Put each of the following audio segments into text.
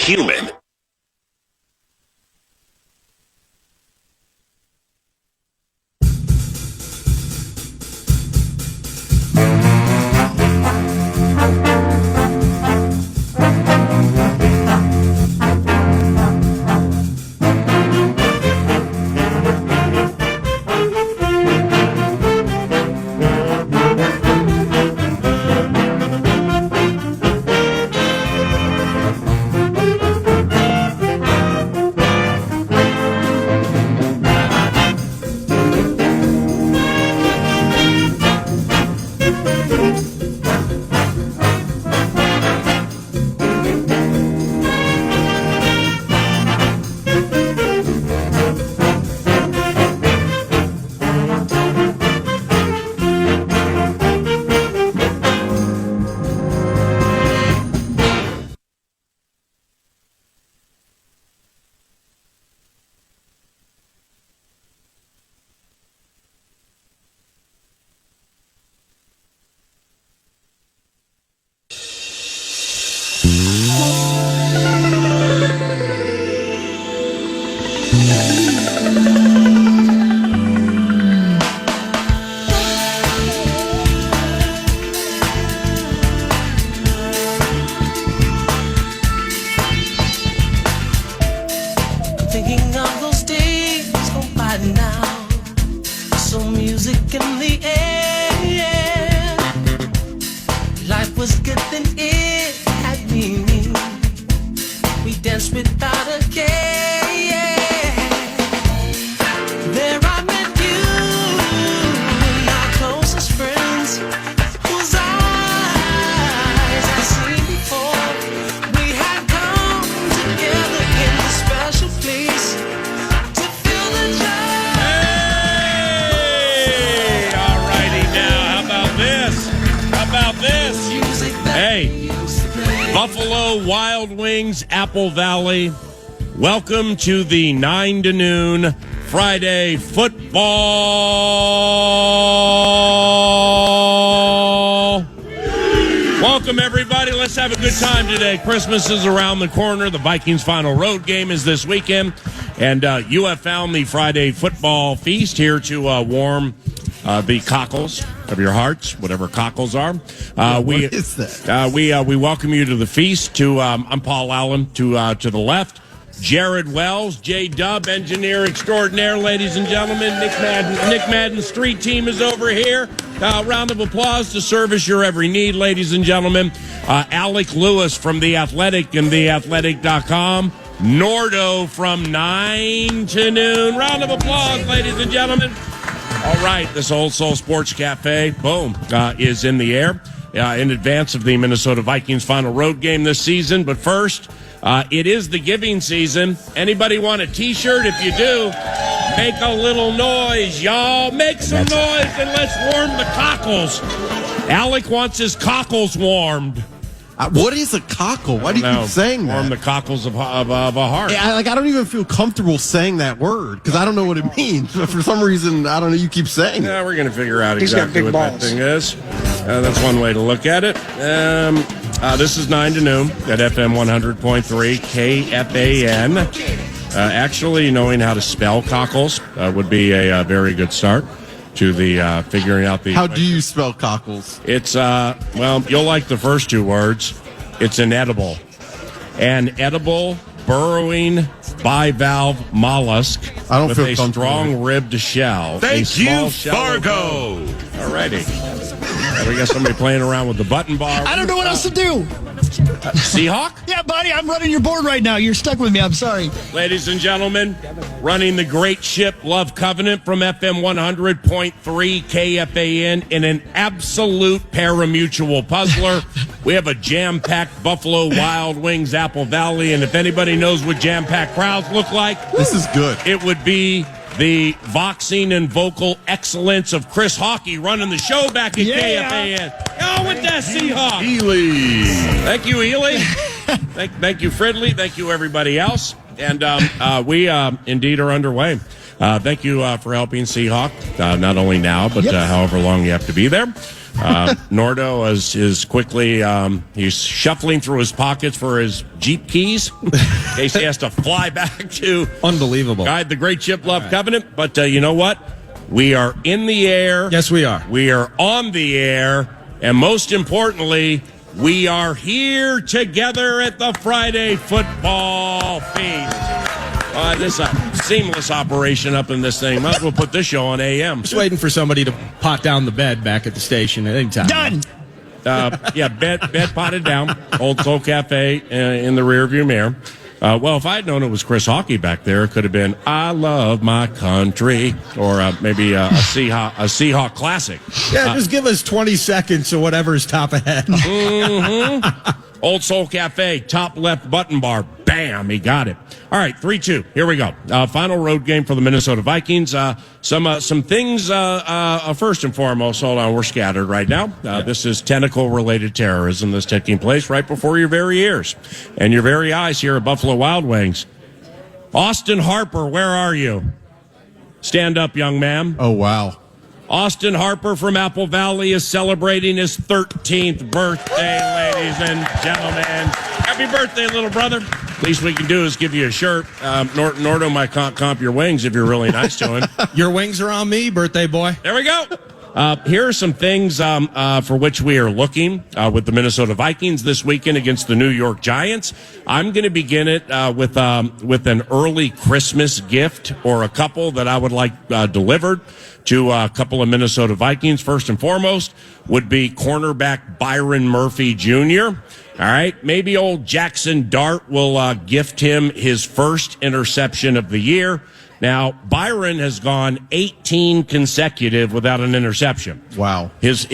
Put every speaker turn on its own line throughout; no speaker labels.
human.
Apple Valley, welcome to the 9 to noon Friday football. Welcome, everybody. Let's have a good time today. Christmas is around the corner. The Vikings' final road game is this weekend. And you have found the Friday football feast here to warm the cockles of your hearts, whatever cockles are.
What is that?
We welcome you to the feast. I'm Paul Allen. To the left, Jared Wells, J-Dub, engineer extraordinaire, ladies and gentlemen. Nick Madden's street team is over here. Round of applause to service your every need, ladies and gentlemen. Alec Lewis from The Athletic and TheAthletic.com. Nordo from 9 to noon. Round of applause, ladies and gentlemen. All right, this Old Soul Sports Cafe, boom, is in the air in advance of the Minnesota Vikings final road game this season. But first, it is the giving season. Anybody want a T-shirt? If you do, make a little noise, y'all. Make some noise and let's warm the cockles. Alec wants his cockles warmed.
What is a cockle? Why do you keep saying that?
Warm the cockles of a heart.
Yeah, I don't even feel comfortable saying that word because I don't know what it means. But for some reason, I don't know. You keep saying it.
Yeah, we're going to figure out exactly what that thing is. That's one way to look at it. This is 9 to noon at FM 100.3 KFAN. Actually, knowing how to spell cockles would be a very good start to the figuring out the...
How do you spell cockles?
It's, well, you'll like the first two words. It's inedible. An edible, burrowing, bivalve mollusk with a strong-ribbed shell.
Thank you, Fargo.
All righty. We got somebody playing around with the button bar.
I don't know what else to do.
Seahawk?
Yeah, buddy, I'm running your board right now. You're stuck with me. I'm sorry.
Ladies and gentlemen, running the great ship Love Covenant from FM 100.3 KFAN in an absolute parimutuel puzzler. We have a jam-packed Buffalo Wild Wings Apple Valley, and if anybody knows what jam-packed crowds look like,
this is good.
It would be the voxing and vocal excellence of Chris Hockey running the show back at KFAN. Oh, with that Seahawk.
Ely.
Thank you, Ely. Thank you, Fridley. Thank you, everybody else. And we indeed are underway. Thank you for helping Seahawk, not only now, but however long you have to be there. Nordo is quickly he's shuffling through his pockets for his Jeep keys in case he has to fly back to
Unbelievable.
guide the great Chip Love Covenant. But you know what? We are in the air.
Yes, we are.
We are on the air. And most importantly, we are here together at the Friday football feast. This is a seamless operation up in this thing. Might as well put this show on AM.
Just waiting for somebody to pot down the bed back at the station at any time.
Done.
Bed potted down. Old Soul Cafe in the rearview mirror. Well, if I had known it was Chris Hockey back there, it could have been "I Love My Country" or maybe a Seahawk classic.
Yeah, just give us 20 seconds or whatever's top ahead.
Old Soul Cafe, top left button bar. Bam, he got it. All right, 3-2. Here we go. Final road game for the Minnesota Vikings. Some things, first and foremost, hold on, we're scattered right now. This is tentacle-related terrorism that's taking place right before your very ears and your very eyes here at Buffalo Wild Wings. Austin Harper, where are you? Stand up, young man.
Oh, wow.
Austin Harper from Apple Valley is celebrating his 13th birthday, ladies and gentlemen. Happy birthday, little brother. Least we can do is give you a shirt. Nordo might comp your wings if you're really nice to him.
Your wings are on me, birthday boy.
There we go. Here are some things for which we are looking with the Minnesota Vikings this weekend against the New York Giants. I'm going to begin it with an early Christmas gift or a couple that I would like delivered to a couple of Minnesota Vikings. First and foremost would be cornerback Byron Murphy Jr. All right, maybe old Jackson Dart will gift him his first interception of the year. Now, Byron has gone 18 consecutive without an interception.
Wow.
His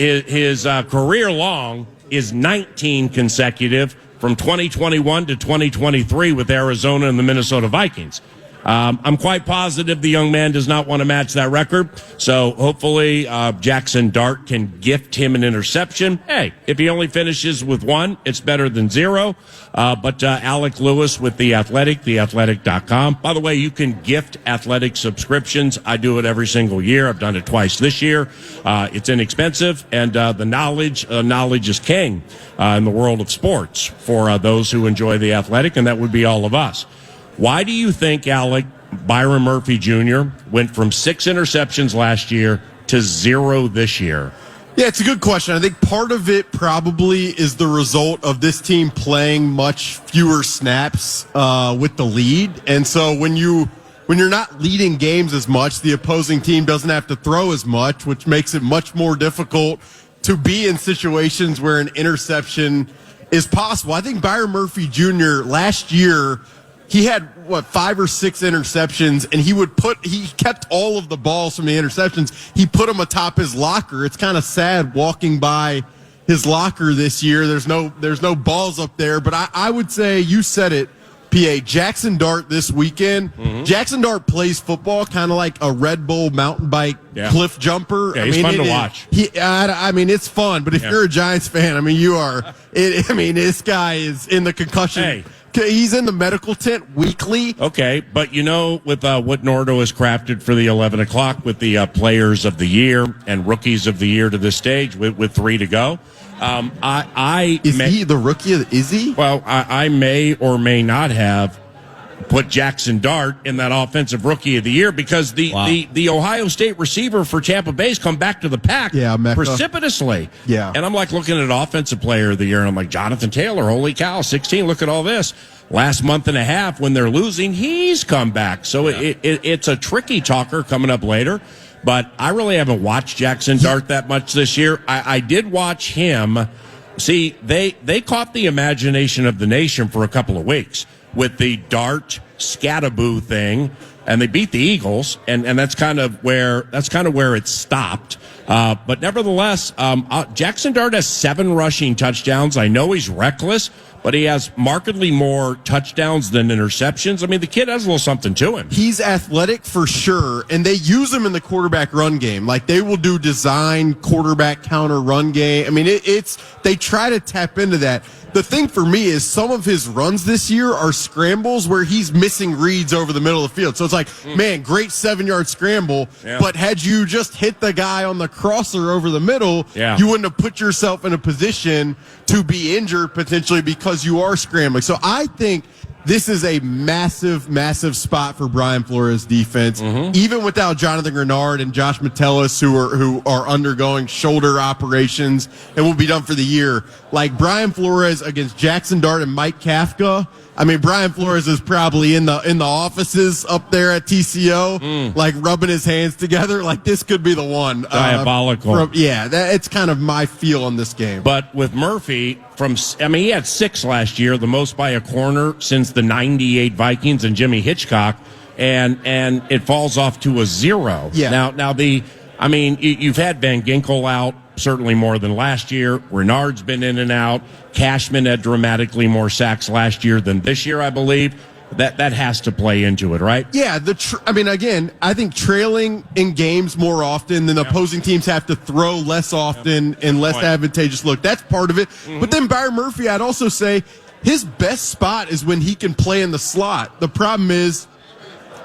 career long is 19 consecutive from 2021 to 2023 with Arizona and the Minnesota Vikings. I'm quite positive the young man does not want to match that record. So hopefully Jackson Dart can gift him an interception. Hey, if he only finishes with one, it's better than zero. But Alec Lewis with The Athletic, theathletic.com. By the way, you can gift Athletic subscriptions. I do it every single year. I've done it twice this year. It's inexpensive, and the knowledge is king in the world of sports for those who enjoy The Athletic, and that would be all of us. Why do you think, Alec, Byron Murphy Jr. went from 6 interceptions last year to 0 this year?
Yeah, it's a good question. I think part of it probably is the result of this team playing much fewer snaps with the lead. And so when you're not leading games as much, the opposing team doesn't have to throw as much, which makes it much more difficult to be in situations where an interception is possible. I think Byron Murphy Jr. last year, he had 5 or 6 interceptions, and he kept all of the balls from the interceptions. He put them atop his locker. It's kind of sad walking by his locker this year. There's no balls up there, but I would say, you said it, PA, Jackson Dart this weekend. Mm-hmm. Jackson Dart plays football kind of like a Red Bull mountain bike cliff jumper.
Yeah, he's fun to watch.
It's fun, but if you're a Giants fan, you are. This guy is in the concussion.
Hey.
He's in the medical tent weekly.
Okay, but with what Nordo has crafted for the 11 o'clock with the players of the year and rookies of the year to this stage with 3 to go.
Is he the rookie? Is he?
Well, I may or may not have put Jackson Dart in that offensive rookie of the year because the Ohio State receiver for Tampa Bay's come back to the pack precipitously.
Yeah.
And I'm like looking at offensive player of the year and I'm like, Jonathan Taylor, holy cow, 16, look at all this. Last month and a half when they're losing, he's come back. So it's a tricky talker coming up later. But I really haven't watched Jackson Dart that much this year. I did watch him. See, they caught the imagination of the nation for a couple of weeks with the Dart Scataboo thing, and they beat the Eagles, and that's kind of where it stopped. But nevertheless, Jackson Dart has 7 rushing touchdowns. I know he's reckless, but he has markedly more touchdowns than interceptions. The kid has a little something to him.
He's athletic for sure, and they use him in the quarterback run game. Like, they will do design quarterback counter run game. They try to tap into that. the thing for me is some of his runs this year are scrambles where he's missing reads over the middle of the field. So it's like, man, great 7-yard scramble. Yeah. But had you just hit the guy on the crosser over the middle, you wouldn't have put yourself in a position to be injured potentially because you are scrambling. So I think this is a massive, massive spot for Brian Flores' defense. Even without Jonathan Grenard and Josh Metellus, who are undergoing shoulder operations and will be done for the year, like Brian Flores against Jackson Dart and Mike Kafka. I mean, Brian Flores is probably in the offices up there at TCO, like rubbing his hands together. Like this could be the one.
Diabolical.
It's kind of my feel on this game.
But with Murphy, he had 6 last year, the most by a corner since the '98 Vikings and Jimmy Hitchcock, and it falls off to a 0.
Yeah.
Now you've had Van Ginkel out. Certainly more than last year. Renard's been in and out. Cashman had dramatically more sacks last year than this year, I believe. That has to play into it, right?
Yeah. Again, I think trailing in games more often than opposing teams have to throw less often and less advantageous look. That's part of it. But then Byron Murphy, I'd also say his best spot is when he can play in the slot. The problem is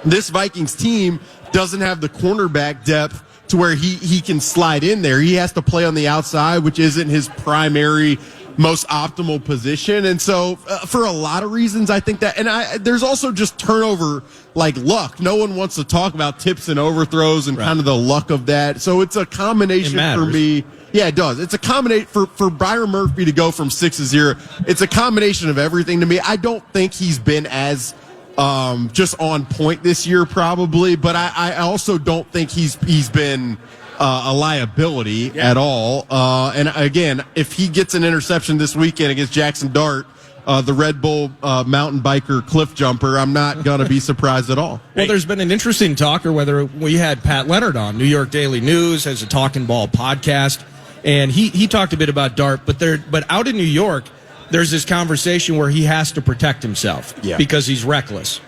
this Vikings team doesn't have the cornerback depth to where he can slide in there. He has to play on the outside, which isn't his primary, most optimal position. And so for a lot of reasons, I think that, and there's also just turnover, like luck. No one wants to talk about tips and overthrows and kind of the luck of that. So it's a combination for me. Yeah, it does. It's a combination for Byron Murphy to go from 6-0. It's a combination of everything to me. I don't think he's been as just on point this year, probably, but I also don't think he's been a liability at all. And again, if he gets an interception this weekend against Jackson Dart, the Red Bull mountain biker cliff jumper, I'm not going to be surprised at all.
Well, there's been an interesting talker, whether we had Pat Leonard on, New York Daily News, has a Talking Ball podcast, and he talked a bit about Dart, but out in New York, there's this conversation where he has to protect himself because he's reckless.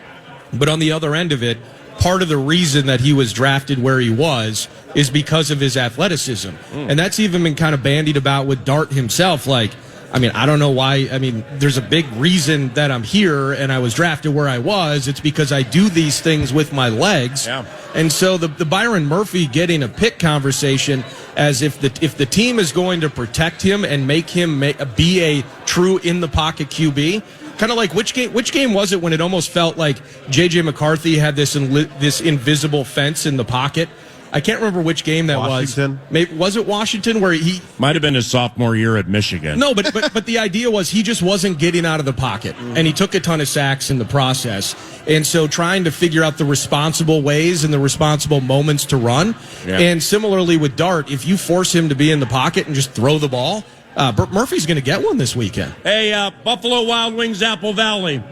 But on the other end of it, part of the reason that he was drafted where he was is because of his athleticism. And that's even been kind of bandied about with Dart himself. Like, I don't know why. There's a big reason that I'm here and I was drafted where I was. It's because I do these things with my legs. Yeah. And so the Byron Murphy getting a pick conversation, as if the team is going to protect him and make him be a true in the pocket QB. Kind of like which game was it when it almost felt like J.J. McCarthy had this invisible fence in the pocket? I can't remember which game that
Washington.
was. Maybe, was it Washington where he
might have been his sophomore year at Michigan?
No, but the idea was he just wasn't getting out of the pocket, and he took a ton of sacks in the process. And so trying to figure out the responsible ways and the responsible moments to run. Yeah. And similarly with Dart, if you force him to be in the pocket and just throw the ball, Murphy's going to get one this weekend.
Hey, Buffalo Wild Wings, Apple Valley.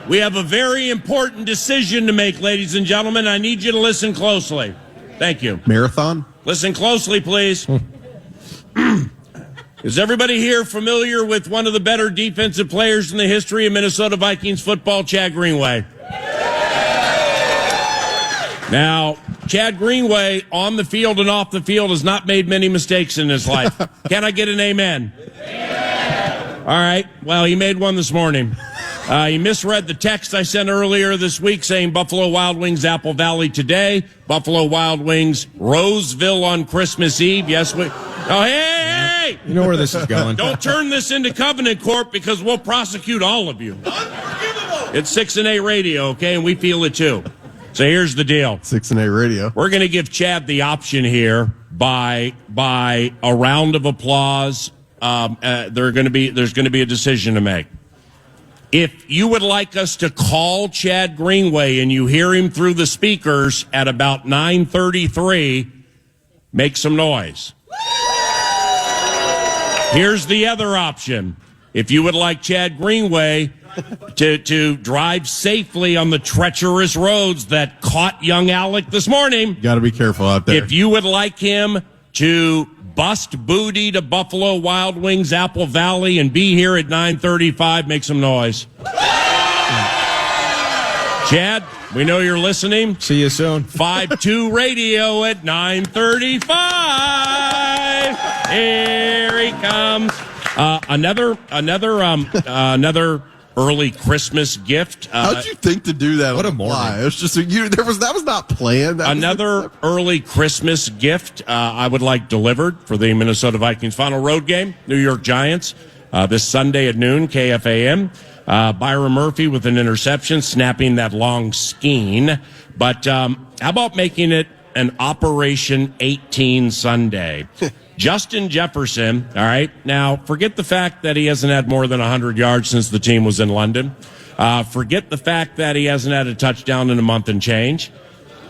We have a very important decision to make, ladies and gentlemen. I need you to listen closely. Thank you.
Marathon?
Listen closely, please. Is everybody here familiar with one of the better defensive players in the history of Minnesota Vikings football, Chad Greenway? Now, Chad Greenway, on the field and off the field, has not made many mistakes in his life. Can I get an amen? All right. Well, he made one this morning. He misread the text I sent earlier this week saying Buffalo Wild Wings, Apple Valley today. Buffalo Wild Wings, Roseville on Christmas Eve. Yes, we... Oh, hey!
You know where this is going.
Don't turn this into Covenant Corp because we'll prosecute all of you. Unforgivable! It's 6 and 8 radio, okay? And we feel it too. So here's the deal.
6 and 8 radio.
We're going to give Chad the option here by a round of applause. There's going to be a decision to make. If you would like us to call Chad Greenway and you hear him through the speakers at about 9:33, make some noise. Here's the other option. If you would like Chad Greenway to drive safely on the treacherous roads that caught young Alec this morning.
Got to be careful out there.
If you would like him to bust booty to Buffalo Wild Wings, Apple Valley, and be here at 9:35, make some noise. Chad, we know you're listening.
See you soon.
5-2 radio at 9:35. Here he comes. Another early Christmas gift.
How'd you think to do that?
What
on
a
the
morning.
fly? It was just that was not planned.
Another early Christmas gift I would like delivered for the Minnesota Vikings final road game, New York Giants, this Sunday at noon, KFAN. Byron Murphy with an interception, snapping that long skein. But how about making it an Operation 18 Sunday? Justin Jefferson, all right. Now, forget the fact that he hasn't had more than 100 yards since the team was in London. Forget the fact that he hasn't had a touchdown in a month and change.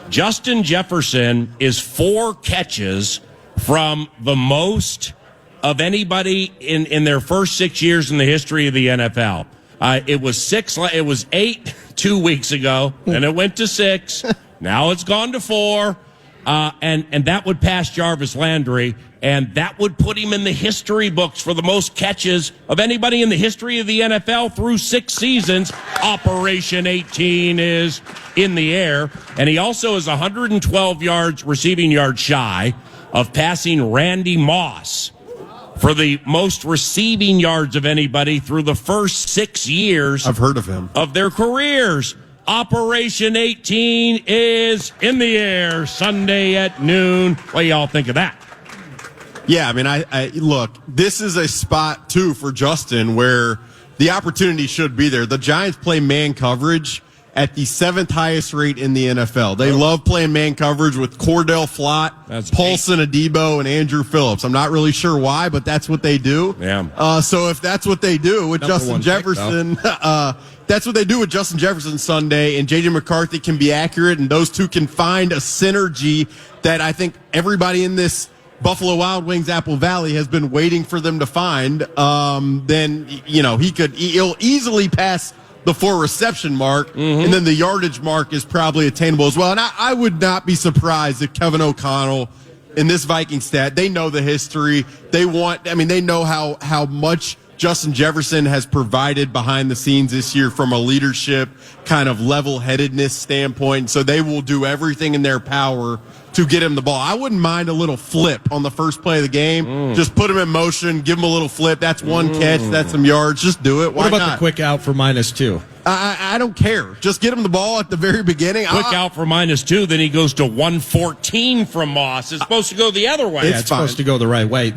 Justin Jefferson is 4 catches from the most of anybody in their first 6 years in the history of the NFL. It was 8 2 weeks ago, and it went to 6. Now it's gone to 4. And that would pass Jarvis Landry, and that would put him in the history books for the most catches of anybody in the history of the NFL through 6 seasons. Operation 18 is in the air, and he also is 112 receiving yards shy of passing Randy Moss for the most receiving yards of anybody through the first 6 years.
I've heard of him.
Of their careers. Operation 18 is in the air Sunday at noon. What do y'all think of that?
Yeah, I mean, I look, this is a spot, too, for Justin where the opportunity should be there. The Giants play man coverage at the 7th highest rate in the NFL. They love playing man coverage with Cordell Flott, Paulson Adebo, and Andrew Phillips. I'm not really sure why, but that's what they do.
Yeah.
So if that's what they do with Justin Jefferson, that's what they do with Justin Jefferson Sunday, and J.J. McCarthy can be accurate, and those two can find a synergy that I think everybody in this Buffalo Wild Wings Apple Valley has been waiting for them to find. Then, he'll easily pass the 4 reception mark, and then the yardage mark is probably attainable as well. And I would not be surprised if Kevin O'Connell in this Viking stat, they know the history. They know how much Justin Jefferson has provided behind the scenes this year from a leadership kind of level-headedness standpoint. So they will do everything in their power to get him the ball. I wouldn't mind a little flip on the first play of the game. Just put him in motion, give him a little flip. That's 1 catch. That's some yards. Just do it. Why
What about
not?
the quick out for -2?
I don't care. Just get him the ball at the very beginning.
Quick out for -2, then he goes to 114 from Moss. It's supposed to go the other way.
It's supposed to go the right way.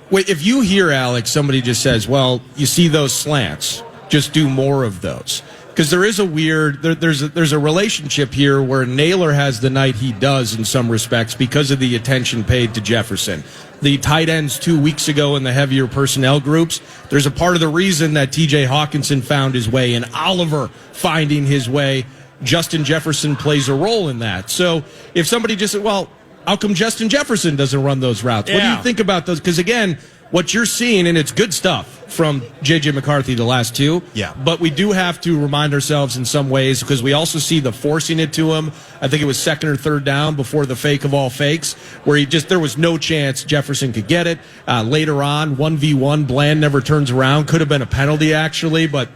If you hear, Alex, somebody just says, well, you see those slants, just do more of those. Because there is there's a relationship here where Naylor has the night he does in some respects because of the attention paid to Jefferson. The tight ends 2 weeks ago in the heavier personnel groups, there's a part of the reason that TJ Hawkinson found his way and Oliver finding his way. Justin Jefferson plays a role in that. So if somebody just said, well, how come Justin Jefferson doesn't run those routes? What do you think about those? Because, again, what you're seeing, and it's good stuff from J.J. McCarthy the last 2.
Yeah.
But we do have to remind ourselves in some ways because we also see the forcing it to him. I think it was 2nd or 3rd down before the fake of all fakes where there was no chance Jefferson could get it. Later on, 1v1, Bland never turns around. Could have been a penalty, actually, but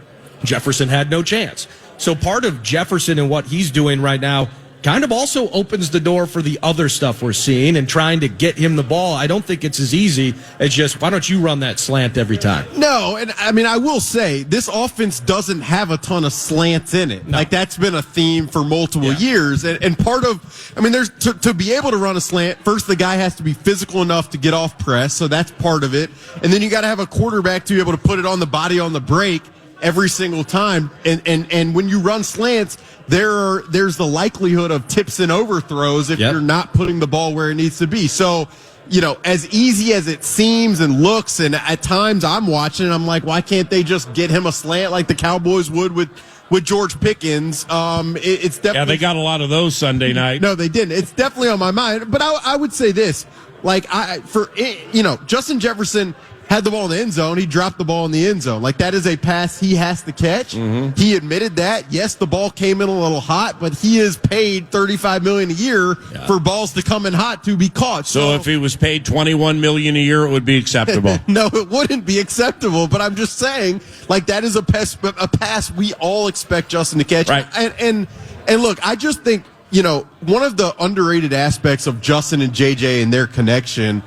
Jefferson had no chance. So part of Jefferson and what he's doing right now kind of also opens the door for the other stuff we're seeing and trying to get him the ball. I don't think it's as easy as just, why don't you run that slant every time?
No, and I mean, I will say, this offense doesn't have a ton of slants in it. No. Like, that's been a theme for multiple years. And part of, I mean, there's to be able to run a slant, first the guy has to be physical enough to get off press, so that's part of it. And then you got to have a quarterback to be able to put it on the body on the break every single time. And when you run slants, there's the likelihood of tips and overthrows if you're not putting the ball where it needs to be. So, as easy as it seems and looks, and at times I'm watching and I'm like, why can't they just get him a slant like the Cowboys would with George Pickens? It's definitely.
Yeah, they got a lot of those Sunday night.
No, they didn't. It's definitely on my mind. But I would say this, Justin Jefferson had the ball in the end zone. He dropped the ball in the end zone. Like, that is a pass he has to catch. Mm-hmm. He admitted that. Yes, the ball came in a little hot, but he is paid $35 million a year for balls to come in hot to be caught.
So if he was paid $21 million a year, it would be acceptable.
No, it wouldn't be acceptable. But I'm just saying, like, that is a pass we all expect Justin to catch.
Right.
And look, I just think, one of the underrated aspects of Justin and JJ and their connection,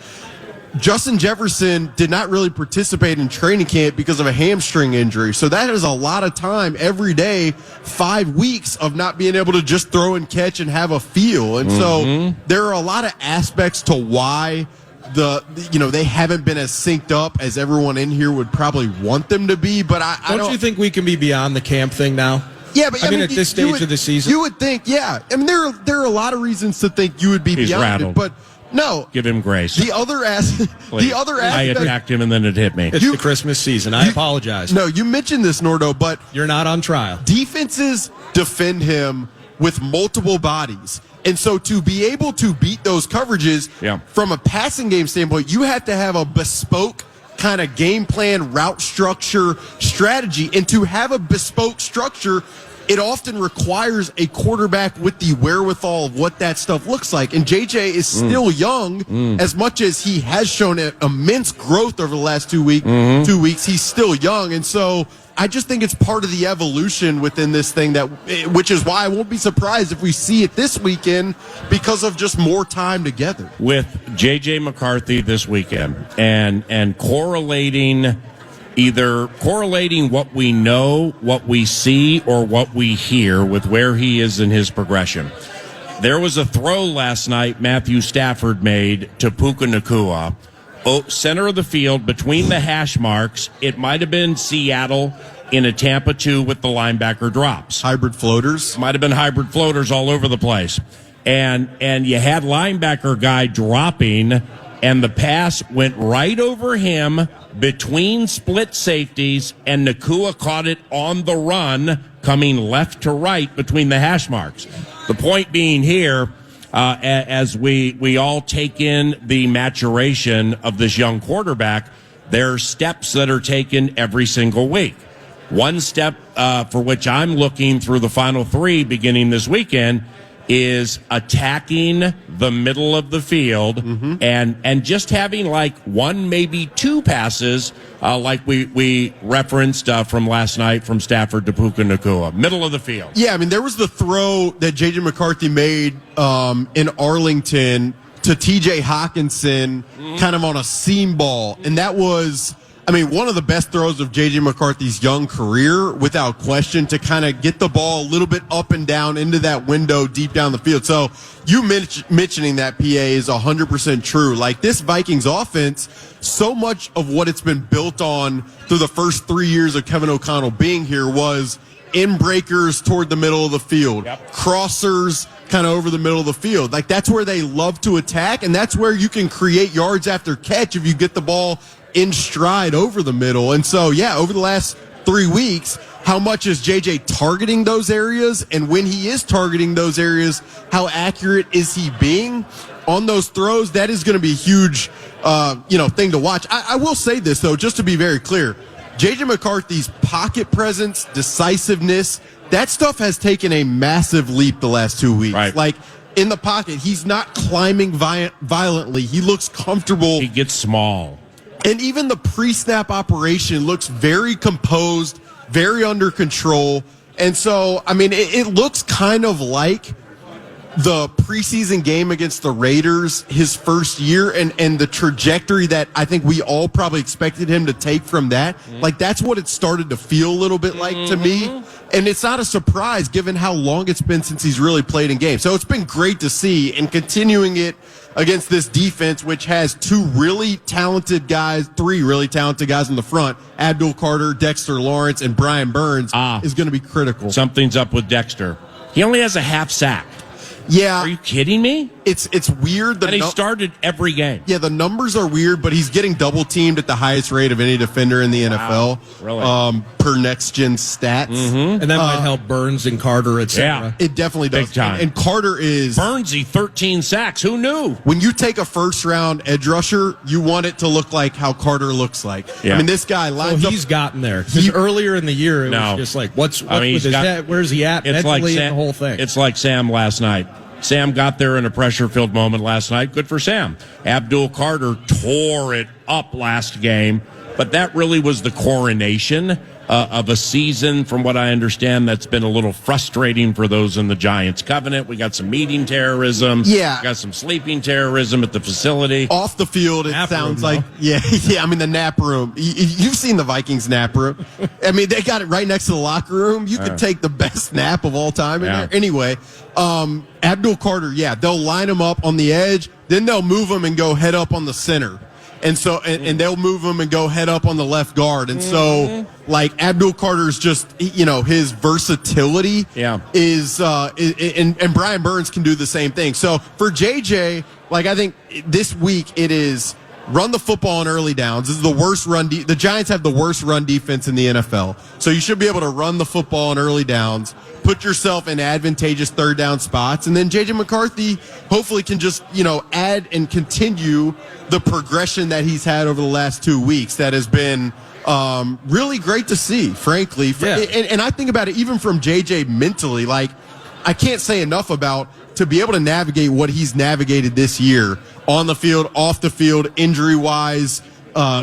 Justin Jefferson did not really participate in training camp because of a hamstring injury. So that is a lot of time every day, 5 weeks of not being able to just throw and catch and have a feel. And so there are a lot of aspects to why they haven't been as synced up as everyone in here would probably want them to be. But I don't
you think we can be beyond the camp thing now?
Yeah, but
I mean, at this stage of the season,
you would think, yeah. I mean, there are a lot of reasons to think you would be
He's
beyond
rattled.
it, but no.
Give him grace.
The other
I attacked him and then it hit me.
It's the Christmas season. I apologize.
No, you mentioned this, Nordo, but
you're not on trial.
Defenses defend him with multiple bodies. And so to be able to beat those coverages from a passing game standpoint, you have to have a bespoke kind of game plan, route structure, strategy. And to have a bespoke structure, it often requires a quarterback with the wherewithal of what that stuff looks like. And JJ is still young, as much as he has shown immense growth over the last 2 weeks. He's still young. And so I just think it's part of the evolution within this thing, which is why I won't be surprised if we see it this weekend because of just more time together.
With J.J. McCarthy this weekend and correlating what we know, what we see, or what we hear with where he is in his progression. There was a throw last night Matthew Stafford made to Puka Nacua. Center of the field between the hash marks. It might have been Seattle in a Tampa 2 with the linebacker drops.
Hybrid floaters.
Might have been hybrid floaters all over the place. And you had linebacker guy dropping, and the pass went right over him between split safeties, and Nacua caught it on the run, coming left to right between the hash marks. The point being here, as we all take in the maturation of this young quarterback, there are steps that are taken every single week. One step for which I'm looking through the final 3 beginning this weekend is attacking the middle of the field and just having like 1, maybe 2 passes like we referenced from last night from Stafford to Puka Nacua. Middle of the field.
Yeah, I mean, there was the throw that J.J. McCarthy made in Arlington to T.J. Hawkinson kind of on a seam ball, and that was, I mean, one of the best throws of J.J. McCarthy's young career, without question, to kind of get the ball a little bit up and down into that window deep down the field. So you mentioning that, PA, is 100% true. Like, this Vikings offense, so much of what it's been built on through the first 3 years of Kevin O'Connell being here was in breakers toward the middle of the field, crossers kind of over the middle of the field. Like, that's where they love to attack, and that's where you can create yards after catch if you get the ball in stride over the middle. And so, yeah, over the last 3 weeks, how much is JJ targeting those areas? And when he is targeting those areas, how accurate is he being on those throws? That is going to be a huge, thing to watch. I will say this, though, just to be very clear. JJ McCarthy's pocket presence, decisiveness, that stuff has taken a massive leap the last 2 weeks.
Right.
Like, in the pocket, he's not climbing violently. He looks comfortable.
He gets small.
And even the pre-snap operation looks very composed, very under control. And so, I mean, it looks kind of like the preseason game against the Raiders, his first year, and the trajectory that I think we all probably expected him to take from that. Like, that's what it started to feel a little bit like to me. And it's not a surprise given how long it's been since he's really played in games. So it's been great to see, and continuing it against this defense, which has 3 really talented guys in the front, Abdul Carter, Dexter Lawrence, and Brian Burns, is going to be critical.
Something's up with Dexter. He only has a half sack.
Yeah.
Are you kidding me?
It's weird.
And he started every game.
Yeah, the numbers are weird, but he's getting double teamed at the highest rate of any defender in the NFL.
Really?
Per next gen stats.
And that might help Burns and Carter, etc.
Yeah, it definitely does.
Big time.
And Carter is
Burnsy, 13 sacks. Who knew?
When you take a first round edge rusher, you want it to look like how Carter looks like.
Yeah.
I mean, this guy lines up.
He's gotten there. Because earlier in the year, it was just like, what's with his head? Where's he at?
It's
mentally,
like Sam,
and the whole thing.
It's like Sam last night. Sam got there in a pressure-filled moment last night. Good for Sam. Abdul Carter tore it up last game, but that really was the coronation of a season, from what I understand, that's been a little frustrating for those in the Giants covenant. We got some meeting terrorism.
Yeah.
We got some sleeping terrorism at the facility.
Off the field, it
Nap
sounds
room,
like, yeah. I mean, the nap room. You've seen the Vikings nap room. I mean, they got it right next to the locker room. You could take the best nap of all time in there. Anyway, Abdul Carter, they'll line him up on the edge, then they'll move him and go head up on the center. And so, and they'll move him and go head up on the left guard. And so, like, Abdul Carter's just, his versatility is, and Brian Burns can do the same thing. So for JJ, like, I think this week it is run the football on early downs. This is the worst run. The Giants have the worst run defense in the NFL. So you should be able to run the football on early downs, put yourself in advantageous third down spots, and then J.J. McCarthy hopefully can just, add and continue the progression that he's had over the last 2 weeks. That has been really great to see, frankly.
Yeah.
And I think about it even from J.J. mentally. Like, I can't say enough about to be able to navigate what he's navigated this year on the field, off the field, injury-wise,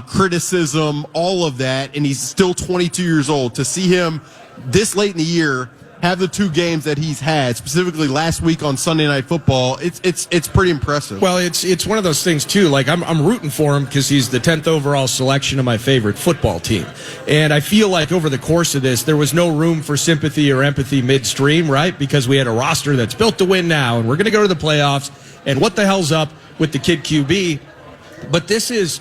criticism, all of that, and he's still 22 years old. To see him this late in the year have the 2 games that he's had, specifically last week on Sunday Night Football, it's pretty impressive.
Well, it's one of those things too. Like I'm rooting for him because he's the 10th overall selection of my favorite football team, and I feel like over the course of this, there was no room for sympathy or empathy midstream, right? Because we had a roster that's built to win now, and we're going to go to the playoffs. And what the hell's up with the kid QB? But this is,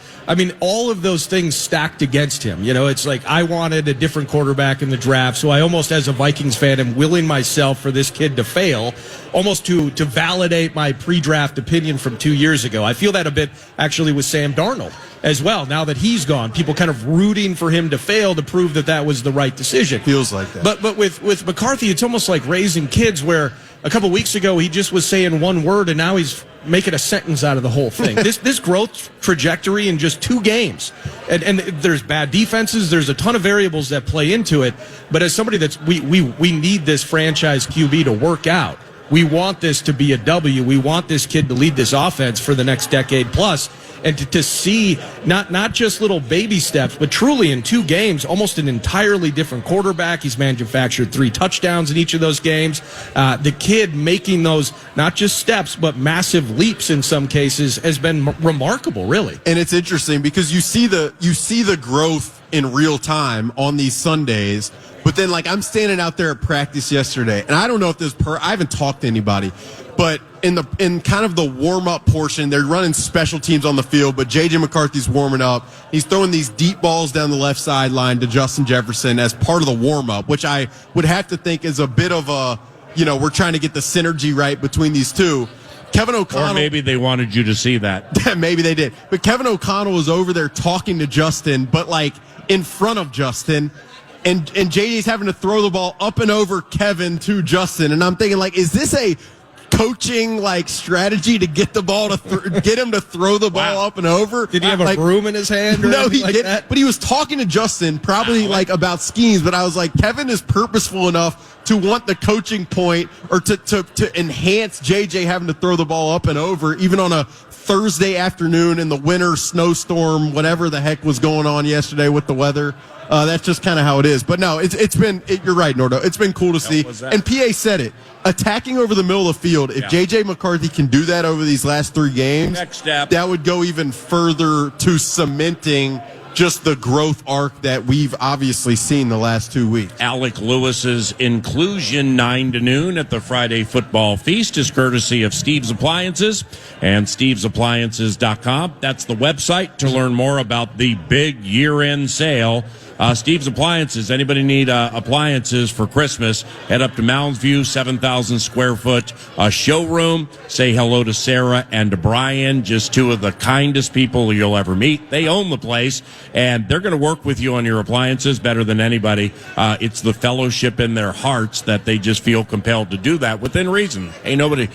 all of those things stacked against him. It's like I wanted a different quarterback in the draft, so I almost, as a Vikings fan, am willing myself for this kid to fail, almost to validate my pre-draft opinion from 2 years ago. I feel that a bit, actually, with Sam Darnold as well. Now that he's gone, people kind of rooting for him to fail to prove that was the right decision.
Feels like that.
But with McCarthy, it's almost like raising kids where a couple weeks ago he just was saying one word, and now he's making a sentence out of the whole thing. This growth trajectory in just 2 games, and there's bad defenses. There's a ton of variables that play into it. But as somebody we need this franchise QB to work out. We want this to be a W. We want this kid to lead this offense for the next decade plus. And to see not just little baby steps, but truly in 2 games, almost an entirely different quarterback. He's manufactured 3 touchdowns in each of those games. The kid making those not just steps, but massive leaps in some cases has been remarkable, really.
And it's interesting because you see the growth in real time on these Sundays. But then, like, I'm standing out there at practice yesterday, and I don't know if I haven't talked to anybody, but in kind of the warm-up portion, they're running special teams on the field, but J.J. McCarthy's warming up. He's throwing these deep balls down the left sideline to Justin Jefferson as part of the warm-up, which I would have to think is a bit of a, we're trying to get the synergy right between these two. Kevin O'Connell.
Or maybe they wanted you to see that.
Maybe they did. But Kevin O'Connell was over there talking to Justin, but, like, in front of Justin. And JD's having to throw the ball up and over Kevin to Justin. And I'm thinking, like, is this a coaching, like, strategy to get the ball to get him to throw the ball up and over?
Did he have a broom in his hand? Or
no, he
like
didn't.
That?
But he was talking to Justin, probably like about schemes. But I was like, Kevin is purposeful enough to want the coaching point or to enhance JJ having to throw the ball up and over, even on a Thursday afternoon in the winter snowstorm, whatever the heck was going on yesterday with the weather. That's just kind of how it is. But no, it's been, you're right, Nordo. It's been cool to see. And PA said it. Attacking over the middle of the field, if J.J. McCarthy can do that over these last 3 games,
next step,
that would go even further to cementing just the growth arc that we've obviously seen the last 2 weeks.
Alec Lewis's inclusion 9 to noon at the Friday Football Feast is courtesy of Steve's Appliances and stevesappliances.com. That's the website to learn more about the big year-end sale. Steve's Appliances. Anybody need appliances for Christmas? Head up to Mounds View, 7,000 square foot showroom. Say hello to Sarah and to Brian, just 2 of the kindest people you'll ever meet. They own the place, and they're going to work with you on your appliances better than anybody. It's the fellowship in their hearts that they just feel compelled to do that within reason. Hey, nobody's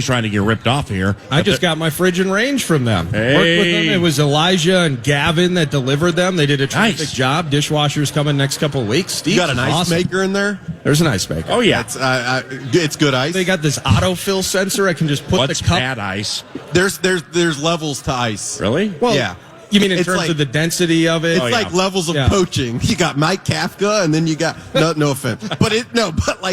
trying to get ripped off here.
I just got my fridge and range from them.
Hey.
Worked with them. It was Elijah and Gavin that delivered them. They did a terrific job. Dishwasher's coming next couple of weeks. Steve,
you got an ice maker in there?
There's an ice maker.
Oh, yeah.
It's good ice.
They got this autofill sensor. I can just put
What's
the cup.
bad ice?
There's levels to ice.
Really?
Well,
yeah.
You mean in
It's
terms
like-
of the density of it?
It's like levels of
Yeah.
poaching. You got Mike Kafka, and then you got no offense, but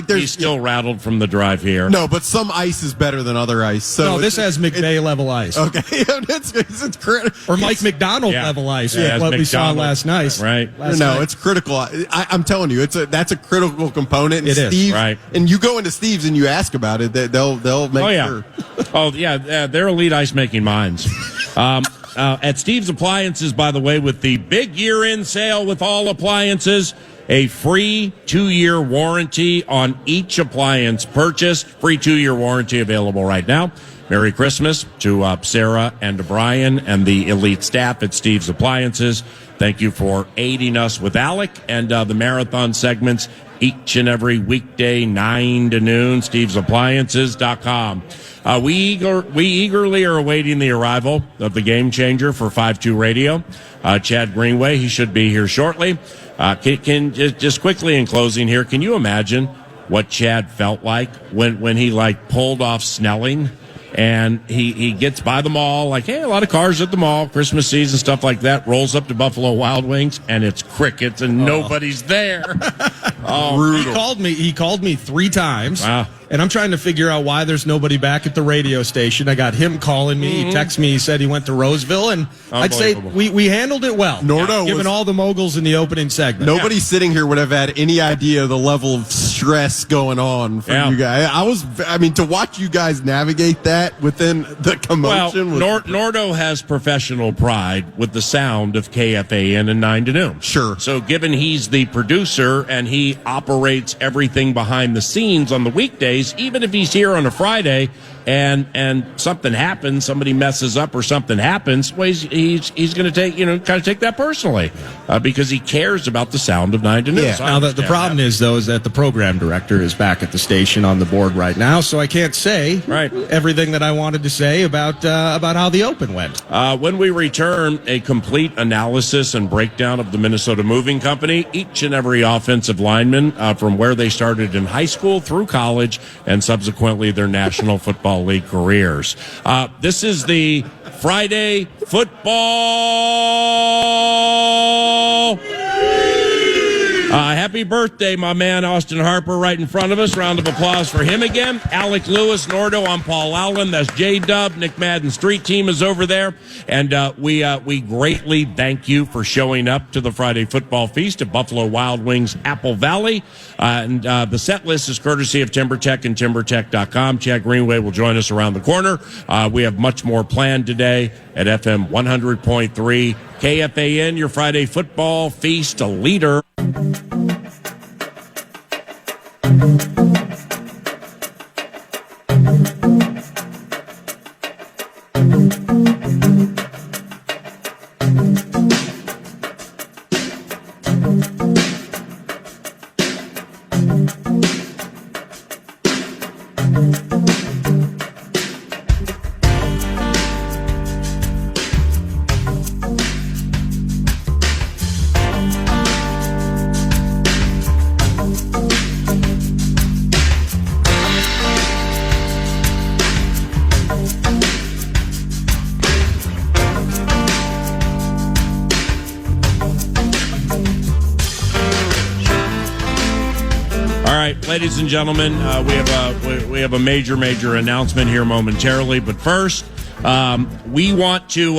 there's
He's still rattled from the drive here.
no, but some ice is better than other ice. So
No, this has McVay level ice.
okay. it's critical.
Or Mike McDonald
Yeah.
level ice,
Yeah,
what we saw
McDonald.
last night.
Right.
Last
No,
night.
it's critical. I'm telling you, that's a critical component. And
It is,
Steve,
right.
And you go into Steve's and you ask about it, they'll make
Oh, yeah.
sure.
Oh, yeah. They're elite ice making minds. At Steve's Appliances, by the way, with the big year-end sale with all appliances, a free 2-year warranty on each appliance purchased. Free 2-year warranty available right now. Merry Christmas to Sarah and to Brian and the elite staff at Steve's Appliances. Thank you for aiding us with Alec and the marathon segments each and every weekday, 9 to noon, stevesappliances.com. We eagerly are awaiting the arrival of the game changer for 5-2 radio, Chad Greenway. He should be here shortly. Can just quickly in closing here, can you imagine what Chad felt like when he pulled off Snelling? And he gets by the mall, hey, a lot of cars at the mall, Christmas season, stuff like that, rolls up to Buffalo Wild Wings, and it's crickets, and nobody's there.
Brutal.
He called me 3 times.
Wow.
And I'm trying to figure out why there's nobody back at the radio station. I got him calling me. He texted me. He said he went to Roseville. And I'd say we handled it well.
Nordo
given
was-
all the moguls in the opening segment.
Nobody sitting here would have had any idea the level of stress going on for
Yeah.
you guys. To watch you guys navigate that within the
Well,
commotion.
Nordo has professional pride with the sound of KFAN and 9 to noon.
Sure.
So given he's the producer and he operates everything behind the scenes on the weekdays, even if he's here on a Friday and something happens, somebody messes up or something happens, well, he's going to take, kind of take that personally because he cares about the sound of 9 to noon.
Yeah.
So I
Now, the
understand
problem is, though, is that the program director is back at the station on the board right now, so I can't say everything that I wanted to say about how the Open went.
When we return, a complete analysis and breakdown of the Minnesota Moving Company, each and every offensive lineman from where they started in high school through college and subsequently their National Football League careers. This is the Friday football. Happy birthday, my man, Austin Harper, right in front of us. Round of applause for him again. Alec Lewis, Nordo, I'm Paul Allen. That's J-Dub. Nick Madden Street Team is over there. And we greatly thank you for showing up to the Friday Football Feast at Buffalo Wild Wings, Apple Valley. And the set list is courtesy of TimberTech and TimberTech.com. Chad Greenway will join us around the corner. We have much more planned today at FM 100.3. KFAN, your Friday Football Feast, a leader. Ladies and gentlemen, we have a major announcement here momentarily. But first, we want to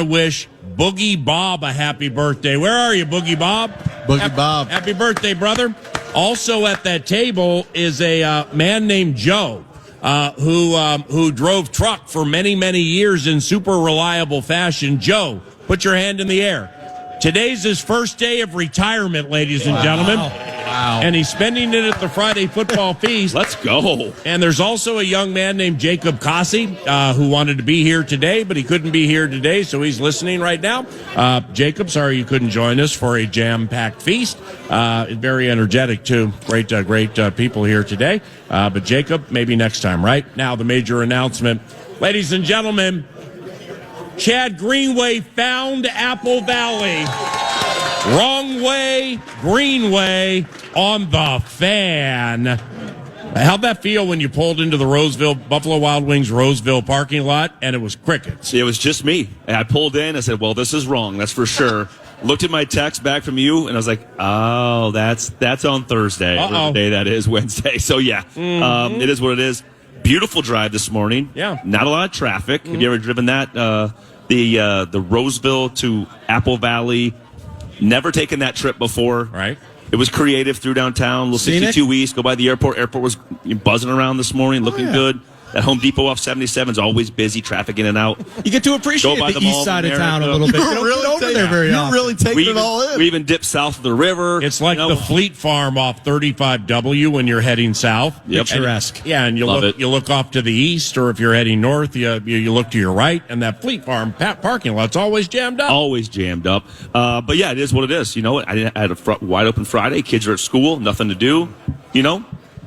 wish Boogie Bob a happy birthday. Where are you, Boogie Bob?
Bob.
Happy birthday, brother. Also at that table is a man named Joe, who drove truck for many years in super reliable fashion. Joe, put your hand in the air. Today's his first day of retirement, ladies and gentlemen. Wow. And he's spending it at the Friday Football Feast.
Let's go.
And there's also a young man named Jacob Cossey who wanted to be here today, but he couldn't be here today, so he's listening right now. Jacob, sorry you couldn't join us for a jam-packed feast. Very energetic, too. Great people here today. But Jacob, maybe next time, right? Now the major announcement. Ladies and gentlemen, Chad Greenway found Apple Valley. Wrong way, Greenway on the Fan. How'd that feel when you pulled into the Buffalo Wild Wings Roseville parking lot and it was crickets?
It was just me. And I pulled in. I said, well, this is wrong. That's for sure. Looked at my text back from you, and I was like, oh, that's on Thursday. Or the day that is, Wednesday. So, yeah, it is what it is. Beautiful drive this morning.
Yeah.
Not a lot of traffic. Have you ever driven that? The Roseville to Apple Valley. Never taken that trip before.
Right.
It was creative through downtown. Little 62 East. Go by the airport. Airport was buzzing around this morning, looking good. That Home Depot off 77 is always busy, traffic in and out.
You get to appreciate the east side of town a little bit. You don't get over there very often.
You're really taking it all in.
We even dip south of the river.
It's like the Fleet Farm off 35W when you're heading south.
Yep.
Picturesque.
Yeah, and you look off to the east, or if you're heading north, you look to your right, and that Fleet Farm parking lot's always jammed up.
Always jammed up. But yeah, it is what it is. You know, I had a wide open Friday. Kids are at school, nothing to do. You know,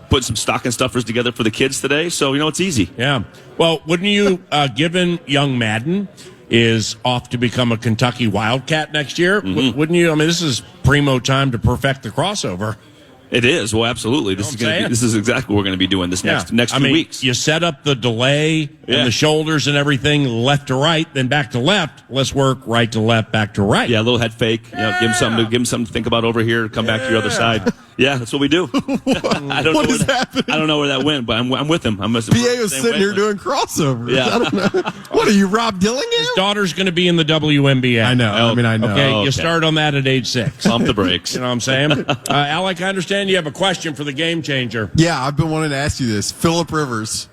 putting some stocking stuffers together for the kids today. So, you know, it's easy.
Yeah. Well, wouldn't you, given young Madden is off to become a Kentucky Wildcat next year, wouldn't you? I mean, this is primo time to perfect the crossover.
It is. Well, absolutely. This is exactly what we're going to be doing this next 2 weeks.
You set up the delay and the shoulders and everything left to right, then back to left. Let's work right to left, back to right.
Yeah, a little head fake. You know, give him something to think about over here. Come back to your other side. Yeah, that's what we do.
What is happening?
I don't know where that went, but I'm with him.
PA was sitting here doing crossovers.
Yeah.
I don't know. What are you, Rob Dillingham?
His daughter's going to be in the WNBA.
I know. I know.
Okay, you start on that at age 6.
Pump the brakes.
You know what I'm saying? Alec, I understand you have a question for the game changer.
Yeah, I've been wanting to ask you this. Phillip Rivers.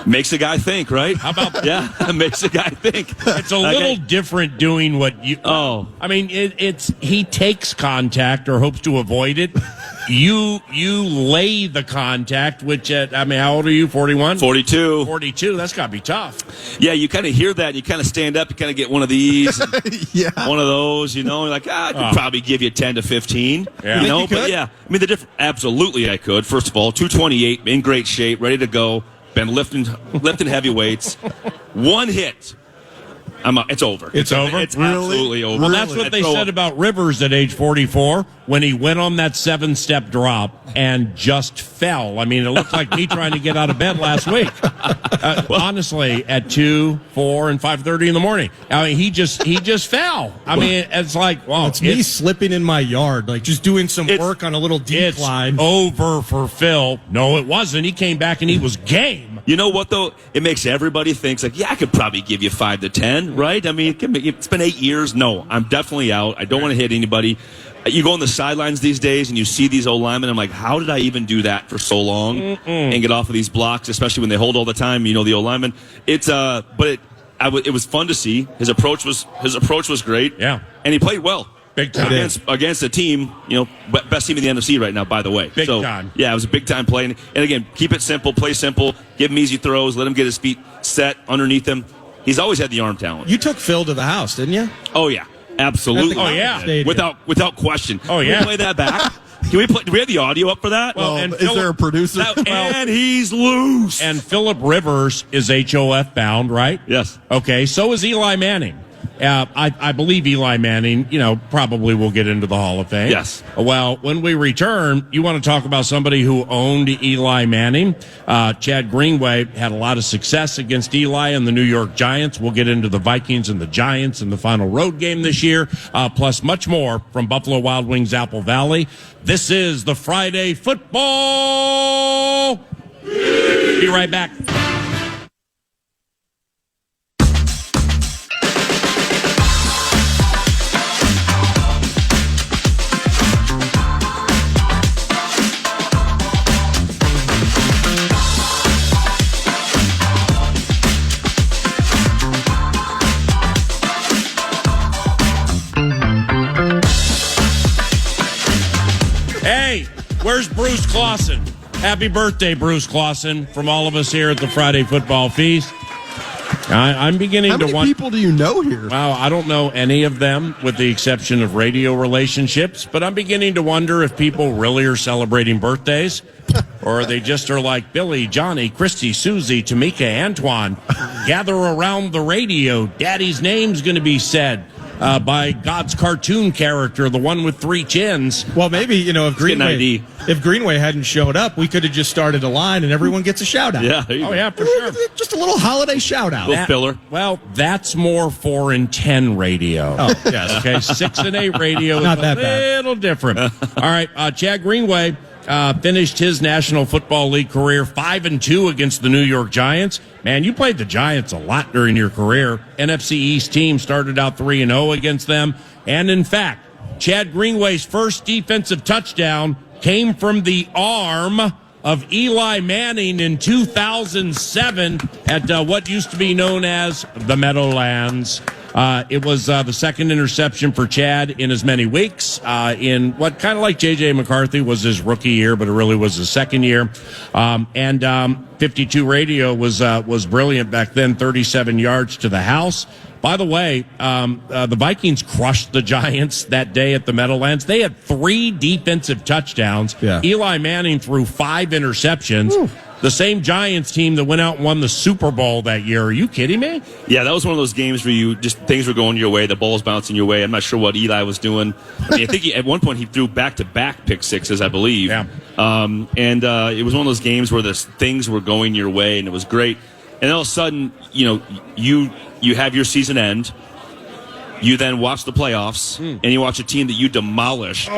Makes a guy think, right?
How about that?
Yeah, makes a guy think.
It's a little different doing what you.
Oh,
I mean, it's he takes contact or hopes to avoid it. You lay the contact, which how old are you? 41?
42.
42. That's got to be tough.
Yeah, you kind of hear that. You kind of stand up. You kind of get one of these.
Yeah.
One of those, you know, like, I could probably give you 10 to 15.
Yeah.
You know, but yeah. I mean, absolutely I could. First of all, 228, in great shape, ready to go. Been lifting heavy weights. One hit. It's over.
It's over?
It's absolutely over.
Well, that's what they said about Rivers at age 44 when he went on that 7-step drop and just fell. I mean, it looked like me trying to get out of bed last week. Honestly, at 2, 4, and 5:30 in the morning. I mean, he just fell. I mean, it's like, wow.
It's me slipping in my yard, like just doing some work on a little decline.
It's over for Phil. No, it wasn't. He came back and he was game.
You know what, though? It makes everybody think, like, yeah, I could probably give you 5 to 10, right? I mean, it's been 8 years. No, I'm definitely out. I don't want to hit anybody. You go on the sidelines these days and you see these old linemen. I'm like, how did I even do that for so long and get off of these blocks, especially when they hold all the time? You know, the old linemen. It was fun to see. His approach was great.
Yeah,
and he played well.
Big time.
Against a team, you know, best team in the NFC right now, by the way.
Big time.
Yeah, it was a big time play. And again, keep it simple, play simple, give him easy throws, let him get his feet set underneath him. He's always had the arm talent.
You took Phil to the house, didn't you?
Oh, yeah. Absolutely.
Oh, yeah.
Without question.
Oh, yeah.
Can we play that back? Do we have the audio up for that?
Well, and
is there a producer?
And he's loose.
And Phillip Rivers is HOF bound, right?
Yes.
Okay, so is Eli Manning. I believe Eli Manning, you know, probably will get into the Hall of Fame.
Yes.
Well, when we return, you want to talk about somebody who owned Eli Manning. Chad Greenway had a lot of success against Eli and the New York Giants. We'll get into the Vikings and the Giants in the final road game this year, plus much more from Buffalo Wild Wings Apple Valley. This is the Friday Football. Be right back. Where's Bruce Clausen? Happy birthday, Bruce Clausen, from all of us here at the Friday Football Feast. I'm beginning to wonder.
How many people do you know here?
Wow, I don't know any of them with the exception of radio relationships, but I'm beginning to wonder if people really are celebrating birthdays or they just are like Billy, Johnny, Christy, Susie, Tamika, Antoine. Gather around the radio. Daddy's name's going to be said. by God's cartoon character, the one with 3 chins.
Well, maybe, if Greenway hadn't showed up, we could have just started a line and everyone gets a shout out.
Yeah. There you go.
Yeah, for sure.
Just a little holiday shout out.
Little filler.
Well, that's more 4 and 10 radio.
Oh, yes.
Okay, 6 and 8 radio
Not
is
that
a
bad.
little different. All right, Chad Greenway finished his National Football League career 5-2 against the New York Giants. Man, you played the Giants a lot during your career. NFC East team started out 3-0 against them. And in fact, Chad Greenway's first defensive touchdown came from the arm of Eli Manning in 2007 at what used to be known as the Meadowlands. It was the second interception for Chad in as many weeks. In what kind of like J.J. McCarthy was his rookie year, but it really was his second year. And 52 radio was brilliant back then, 37 yards to the house. By the way, the Vikings crushed the Giants that day at the Meadowlands. They had 3 defensive touchdowns.
Yeah.
Eli Manning threw 5 interceptions. Ooh. The same Giants team that went out and won the Super Bowl that year. Are you kidding me?
Yeah, that was one of those games where things were going your way, the ball's bouncing your way. I'm not sure what Eli was doing. I think at one point he threw back-to-back pick sixes, I believe.
Yeah.
It was one of those games where things were going your way, and it was great. And all of a sudden, you have your season end. You then watch the playoffs, and you watch a team that you demolished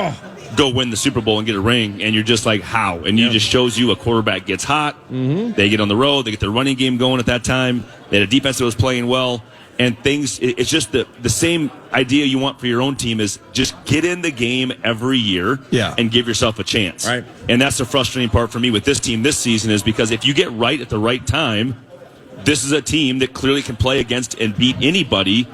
go win the Super Bowl and get a ring, and you're just like, how? And it just shows you a quarterback gets hot. Mm-hmm. They get on the road. They get their running game going at that time. They had a defense that was playing well. And it's just the same idea you want for your own team is just get in the game every year and give yourself a chance.
Right.
And that's the frustrating part for me with this team this season is because if you get right at the right time, this is a team that clearly can play against and beat anybody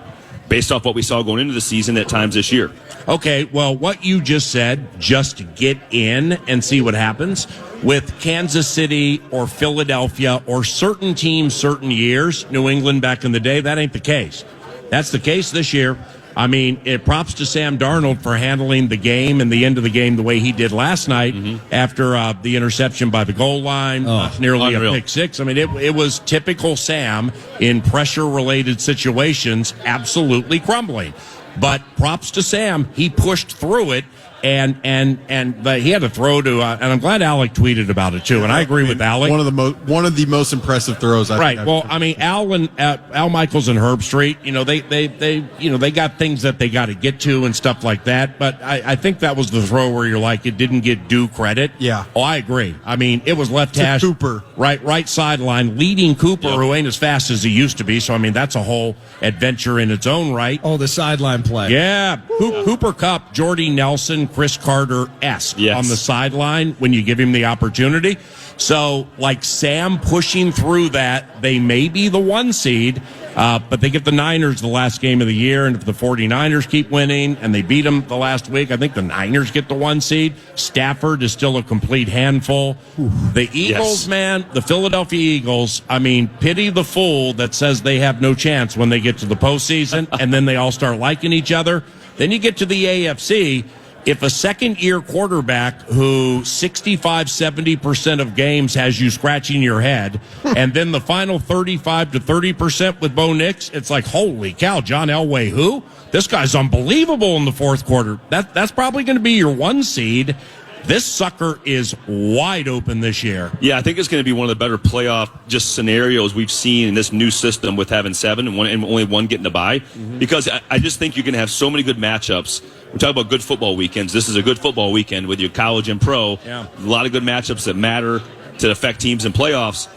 based off what we saw going into the season at times this year.
Okay, well, what you just said, just get in and see what happens. With Kansas City or Philadelphia or certain teams, certain years, New England back in the day, that ain't the case. That's the case this year. I mean, props to Sam Darnold for handling the game and the end of the game the way he did last night after the interception by the goal line, nearly
unreal.
a pick six. I mean, it was typical Sam in pressure-related situations, absolutely crumbling. But props to Sam, he pushed through it. And he had to throw to, and I'm glad Alec tweeted about it too. And I agree with Alec.
One of the most impressive throws.
Right. Well, I mean, Al Michaels and Herb Street. They got things that they got to get to and stuff like that. But I think that was the throw where you're like, it didn't get due credit.
Yeah.
Oh, I agree. I mean, it was left hash,
Cooper,
right sideline, leading Cooper, who ain't as fast as he used to be. So I mean, that's a whole adventure in its own right.
Oh, the sideline play.
Yeah. Cooper Kupp, Jordy Nelson, Chris Carter-esque on the sideline when you give him the opportunity. So, like Sam pushing through that, they may be the 1 seed, but they get the Niners the last game of the year, and if the 49ers keep winning and they beat them the last week, I think the Niners get the 1 seed. Stafford is still a complete handful. The Eagles, man, the Philadelphia Eagles, I mean, pity the fool that says they have no chance when they get to the postseason, and then they all start liking each other. Then you get to the AFC. If a second-year quarterback who 65-70% of games has you scratching your head, and then the final 35 to 30% with Bo Nix, it's like, holy cow, John Elway, who? This guy's unbelievable in the fourth quarter. That's probably going to be your 1 seed. This sucker is wide open this year.
Yeah, I think it's going to be one of the better playoff just scenarios we've seen in this new system with having 7 and only 1 getting a bye. Because I just think you're going to have so many good matchups. We talk about good football weekends. This is a good football weekend with your college and pro.
Yeah.
A lot of good matchups that matter to affect teams in playoffs.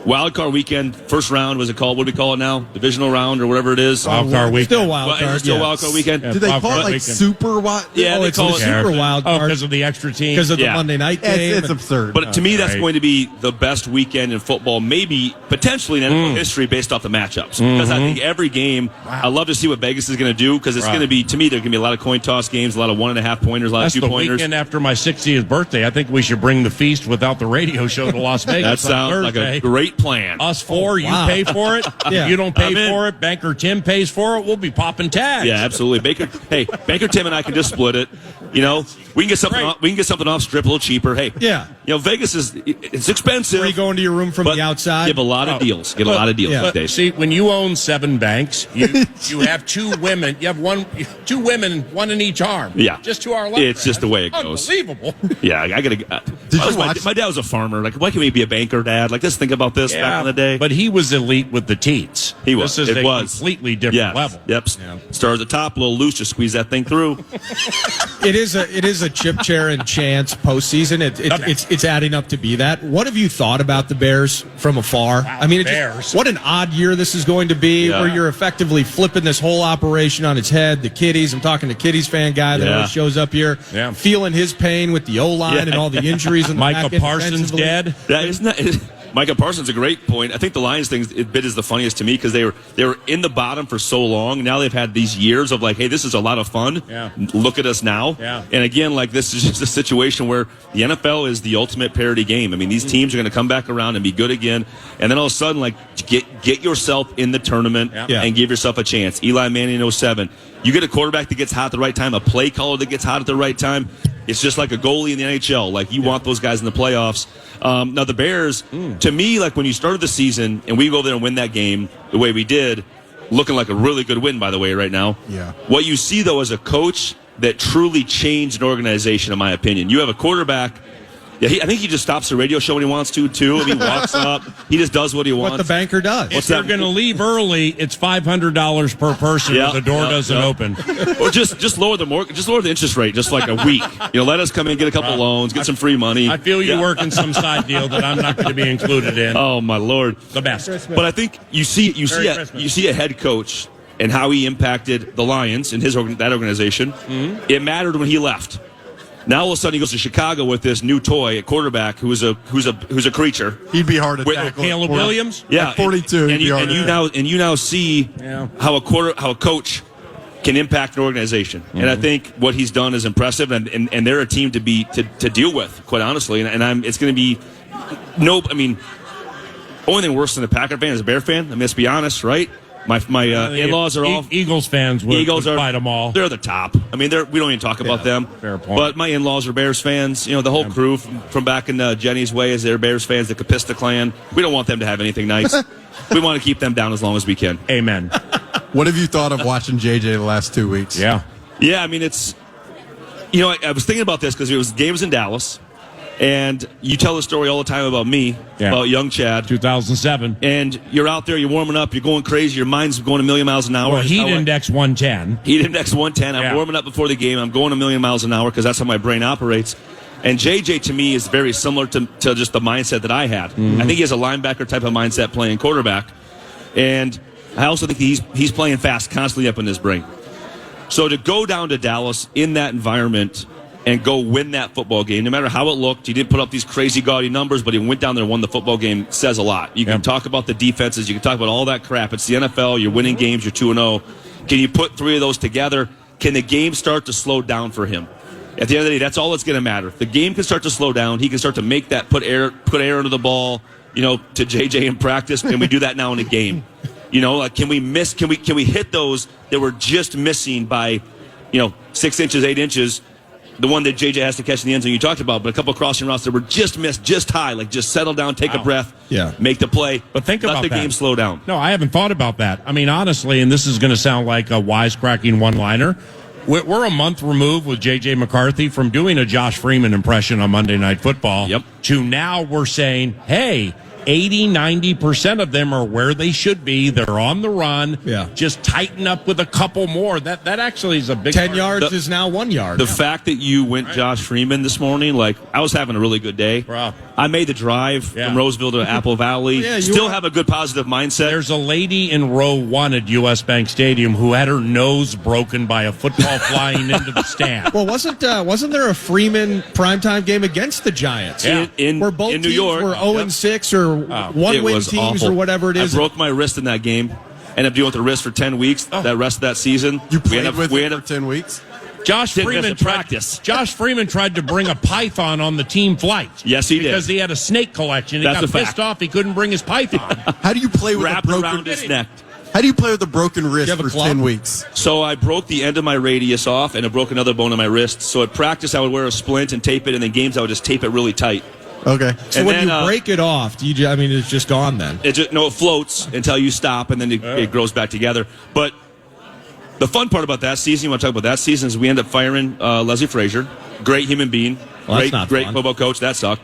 Wild card weekend, first round, was it called? What do we call it now? Divisional round or whatever it is?
Wild card weekend.
Still wild card.
Still wild card weekend.
Do they call it like super wild?
Yeah, they
it's
call
a
it
super wild card
because of the extra team.
because of the Monday night game.
It's absurd.
But to me, that's going to be the best weekend in football, maybe potentially in NFL history based off the matchups. Because I think every game, I love to see what Vegas is going to do because it's going to be, to me, there's going to be a lot of coin toss games, a lot of 1.5 pointers, a lot
That's
of 2
the
pointers.
weekend after my 60th birthday. I think we should bring the feast without the radio show to Las
That
Vegas.
sounds like a great plan.
Us 4, you
wow.
pay for it.
Yeah.
If you don't pay
I'm in.
for it, Banker Tim pays for it. We'll be popping tags.
Yeah, absolutely. Banker Tim and I can just split it. You know, we can get something.
Right.
We can get something off strip a little cheaper. Hey,
Yeah.
You know, Vegas it's expensive.
Where you go into your room from
but
the outside.
Give a lot of deals. Get a lot of deals
yeah.
these days.
See, when you own 7 banks, you have 2 women. You have 2 women, 1 in each arm.
Yeah.
Just to our left.
It's just the way it goes.
Unbelievable.
Yeah, I gotta. My dad was a farmer. Like, why can't we be a banker, Dad? Like, let's think about this back in the day.
But he was elite with the teats.
He was.
This is
It
a
was.
completely different
Yes.
level.
Yep. Start at the top, a little loose, just squeeze that thing through.
It is a chip charin chance postseason. It's adding up to be that. What have you thought about the Bears from afar?
Wow,
I mean,
Bears.
what an odd year this is going to be,
Yeah.
where you're effectively flipping this whole operation on its head. The Kiddies, I'm talking to Kiddies fan guy that
Yeah.
always shows up here,
Yeah.
feeling his pain with the O-line and all the injuries in the
Micah
back end
Parsons
defensively.
dead.
That isn't that. Micah Parsons a great point. I think the Lions thing is the funniest to me because they were in the bottom for so long. Now they've had these years of like, hey, this is a lot of fun.
Yeah.
Look at us now.
Yeah.
And again, like this is just a situation where the NFL is the ultimate parity game. I mean, these teams are going to come back around and be good again, and then all of a sudden, like get yourself in the tournament
Yeah.
and give yourself a chance. Eli Manning in 07. You get a quarterback that gets hot at the right time, a play caller that gets hot at the right time. It's just like a goalie in the NHL. Like you want those guys in the playoffs. Now the Bears, to me, like when you started the season and we go there and win that game the way we did, looking like a really good win, by the way, right now.
Yeah.
What you see though is a coach that truly changed an organization, in my opinion. You have a quarterback. Yeah, I think he just stops the radio show when he wants to, too. I mean, he walks up. He just does what he wants.
What the banker does.
If you're going to leave early, it's $500 per person if the door doesn't open.
Or just lower the mortgage, just lower the interest rate, just like a week. Let us come in, get a couple loans, get some free money.
I feel you working some side deal that I'm not going to be included in.
Oh my Lord,
The best.
But I think you see a head coach and how he impacted the Lions and that organization. Mm-hmm. It mattered when he left. Now all of a sudden he goes to Chicago with this new toy at quarterback who's a creature.
He'd be hard to tackle.
Caleb Williams?
Yeah,
At 42,
and you now see how a coach can impact an organization. Mm-hmm. And I think what he's done is impressive, and they're a team to deal with, quite honestly. And it's going to be only thing worse than a Packer fan is a Bear fan. I mean, let's be honest, right? My in-laws are all
Eagles fans. Would fight them all.
They're the top. I mean, we don't even talk about them.
Fair point.
But my in-laws are Bears fans. The whole crew from back in Jenny's way is they're Bears fans. The Capista clan. We don't want them to have anything nice. We want to keep them down as long as we can.
Amen.
What have you thought of watching JJ the last 2 weeks?
Yeah.
Yeah, I mean, it's I was thinking about this because it was games in Dallas. And you tell the story all the time about me, about young Chad.
2007.
And you're out there, you're warming up, you're going crazy, your mind's going a million miles an hour.
Well, heat index 110.
Heat index 110. I'm warming up before the game. I'm going a million miles an hour because that's how my brain operates. And JJ, to me, is very similar to just the mindset that I had. Mm-hmm. I think he has a linebacker type of mindset playing quarterback. And I also think he's playing fast constantly up in his brain. So to go down to Dallas in that environment and go win that football game, no matter how it looked. He didn't put up these crazy gaudy numbers, but he went down there and won the football game. Says a lot. You can talk about the defenses. You can talk about all that crap. It's the NFL. You're winning games. You're 2-0. Can you put 3 of those together? Can the game start to slow down for him? At the end of the day, that's all that's going to matter. If the game can start to slow down, he can start to make that put air into the ball, to JJ in practice. Can we do that now in a game? Can we hit those that were just missing by, 6 inches, 8 inches? The one that JJ has to catch in the end zone you talked about, but a couple of crossing routes that were just missed, just high, like just settle down, take a breath, make the play.
But think about
let the game slow down.
No, I haven't thought about that. I mean, honestly, and this is going to sound like a wisecracking one-liner, we're a month removed with J.J. McCarthy from doing a Josh Freeman impression on Monday Night Football to now we're saying, hey, 80-90% of them are where they should be. They're on the run.
Yeah.
Just tighten up with a couple more. That actually is a big
10 yards is now 1 yard.
The fact that you went Josh Freeman this morning, I was having a really good day.
Bro.
I made the drive from Roseville to Apple Valley. Still have a good positive mindset.
There's a lady in row 1 at U.S. Bank Stadium who had her nose broken by a football flying into the stand.
Well, wasn't there a Freeman primetime game against the Giants?
Yeah.
Where both
in New
teams
York
were 0-6 or one-win teams
awful.
or whatever it is.
I broke my wrist in that game. Ended up dealing with the wrist for 10 weeks. That rest of that season.
You played with it for 10 weeks?
Josh Freeman tried to bring a python on the team flight.
Yes, he did.
Because he had a snake collection. He got pissed off he couldn't bring his python.
How do you play with
wrapped
a broken
around his neck?
How do you play with a broken wrist
You have a
for
club?
10 weeks?
So I broke the end of my radius off, and I broke another bone in my wrist. So at practice, I would wear a splint and tape it, and then games, I would just tape it really tight.
Okay.
So
And
when
then,
you break it off, it's just gone then.
It floats until you stop, and then it grows back together. But the fun part about that season, you want to talk about that season, is we end up firing Leslie Frazier. Great human being.
Well, that's not
great
fun.
football coach. That sucked.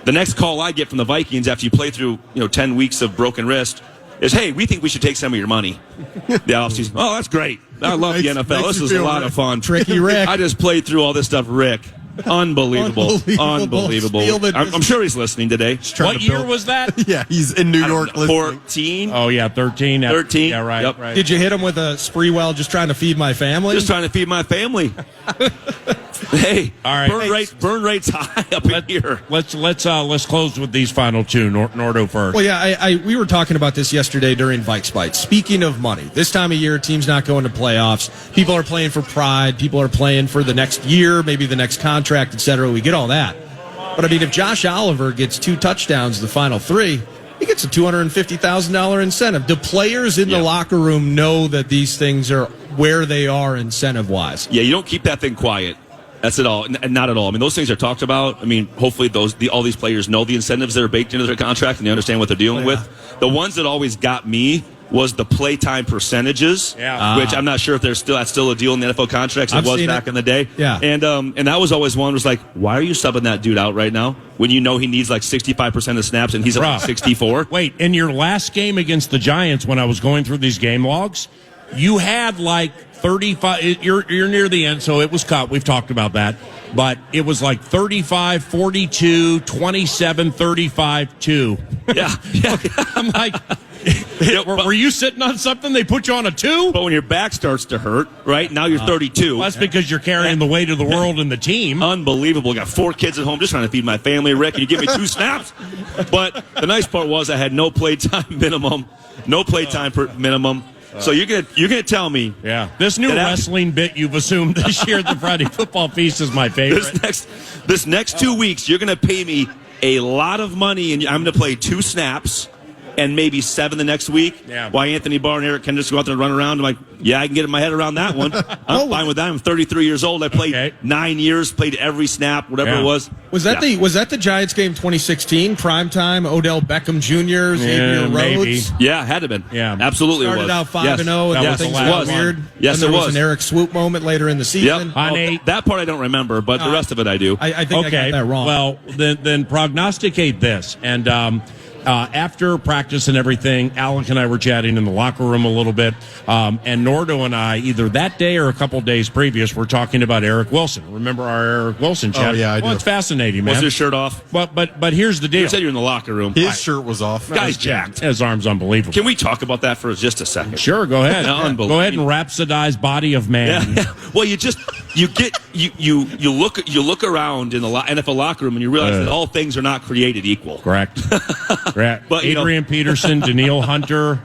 The next call I get from the Vikings after you play through 10 weeks of broken wrist is, hey, we think we should take some of your money. The offseason. Oh, that's great. I love the NFL.
makes
This
you
is a
feel
lot
right.
of fun.
Tricky Rick.
I just played through all this stuff, Rick. Unbelievable.
Unbelievable. Steal the-
I'm sure he's listening today.
What year was that?
Yeah, he's in New York listening.
14.
Oh, yeah, 13.
13.
Yeah, right,
Yep.
right.
Did you hit him with a Spreewell just trying to feed my family?
Just trying to feed my family. Hey,
All right.
burn rates high up in here.
Let's close with these final two. Nordo first.
Well, yeah, we were talking about this yesterday during Vikes Bites. Speaking of money, this time of year, teams not going to playoffs. People are playing for pride. People are playing for the next year, maybe the next contract, etc. We get all that. But, I mean, if Josh Oliver gets 2 touchdowns the final 3, he gets a $250,000 incentive. Do players in the locker room know that these things are where they are incentive-wise?
Yeah, you don't keep that thing quiet. That's it all, and not at all. I mean, those things are talked about. I mean, hopefully all these players know the incentives that are baked into their contract and they understand what they're dealing with. The ones that always got me was the playtime percentages, which I'm not sure if that's still a deal in the NFL contracts. It was back in the day.
Yeah.
And that was always one was like, why are you subbing that dude out right now when you know he needs like 65% of snaps and he's at like 64?
Wait, in your last game against the Giants, when I was going through these game logs, you had like 35. You're near the end, so it was cut. We've talked about that. But it was like 35, 42, 27, 35, 2.
Yeah.
I'm like, were you sitting on something? They put you on a 2?
But when your back starts to hurt, right, now you're 32.
Well, that's because you're carrying the weight of the world and the team.
Unbelievable. Got 4 kids at home just trying to feed my family, Rick, and you give me 2 snaps. But the nice part was I had no playtime minimum. No playtime minimum. So you're gonna tell me,
this new wrestling bit you've assumed this year at the Friday Football Feast is my favorite.
This next 2 weeks, you're gonna pay me a lot of money, and I'm gonna play 2 snaps and maybe 7 the next week.
Yeah.
Why Anthony Barr and Eric can just go out there and run around? I'm like, yeah, I can get my head around that one. I'm fine with that. I'm 33 years old. I played 9 years, played every snap, whatever it was.
Was that the Giants game 2016 primetime? Odell Beckham Jr., Xavier Rhodes.
Maybe.
Yeah, had to have been.
Yeah,
absolutely.
Started
it was.
out 5-0, and
Yes.
things
That
got
was
weird.
Yes,
and there
it
was
was.
an Eric Swoop moment later in the season.
Yep. That part I don't remember, but the rest of it I do.
I think I got that wrong.
Well, then prognosticate this. And after practice and everything, Alec and I were chatting in the locker room a little bit. And Nordo and I, either that day or a couple days previous, were talking about Eric Wilson. Remember our Eric Wilson chat?
Oh, yeah, I do.
It's fascinating, man.
Was his shirt off?
But here's the deal.
You said you're in the locker room.
His shirt was off.
Guy's jacked.
His arm's unbelievable.
Can we talk about that for just a second?
Sure, go ahead.
Unbelievable.
Go ahead and rhapsodize Body of Man.
Yeah. Well, you look around in the NFL locker room and you realize that all things are not created equal.
Correct.
But
Adrian Peterson, Daniil Hunter,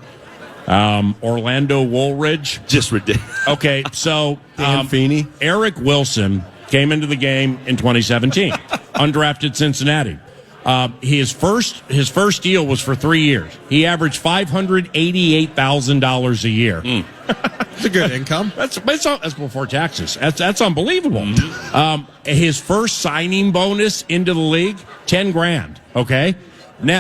Orlando Woolridge.
Just ridiculous.
Okay, so
Dan Feeney.
Eric Wilson came into the game in 2017, undrafted Cincinnati. His first deal was for 3 years. He averaged $588,000 a year.
It's a good income.
That's before taxes. That's unbelievable. His first signing bonus into the league, $10,000. Okay.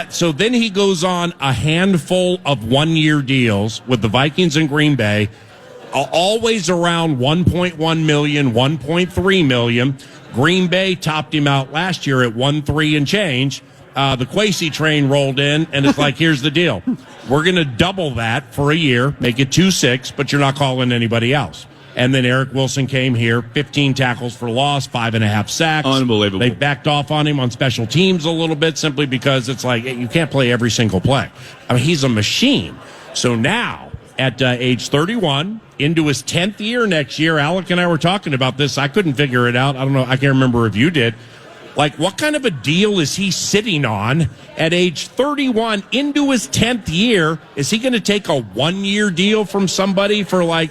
So then he goes on a handful of 1-year deals with the Vikings and Green Bay, always around 1.1 million, 1.3 million. Green Bay topped him out last year at 1.3 and change. The Kwesi train rolled in, and it's like, here's the deal. We're going to double that for a year, make it 2.6, but you're not calling anybody else. And then Eric Wilson came here, 15 tackles for loss, 5.5 sacks.
Unbelievable.
They backed off on him on special teams a little bit simply because it's like you can't play every single play. I mean, he's a machine. So now, at age 31, into his 10th year next year, Alec and I were talking about this. I couldn't figure it out. I don't know. I can't remember if you did. Like, what kind of a deal is he sitting on at age 31 into his 10th year? Is he going to take a 1-year deal from somebody for like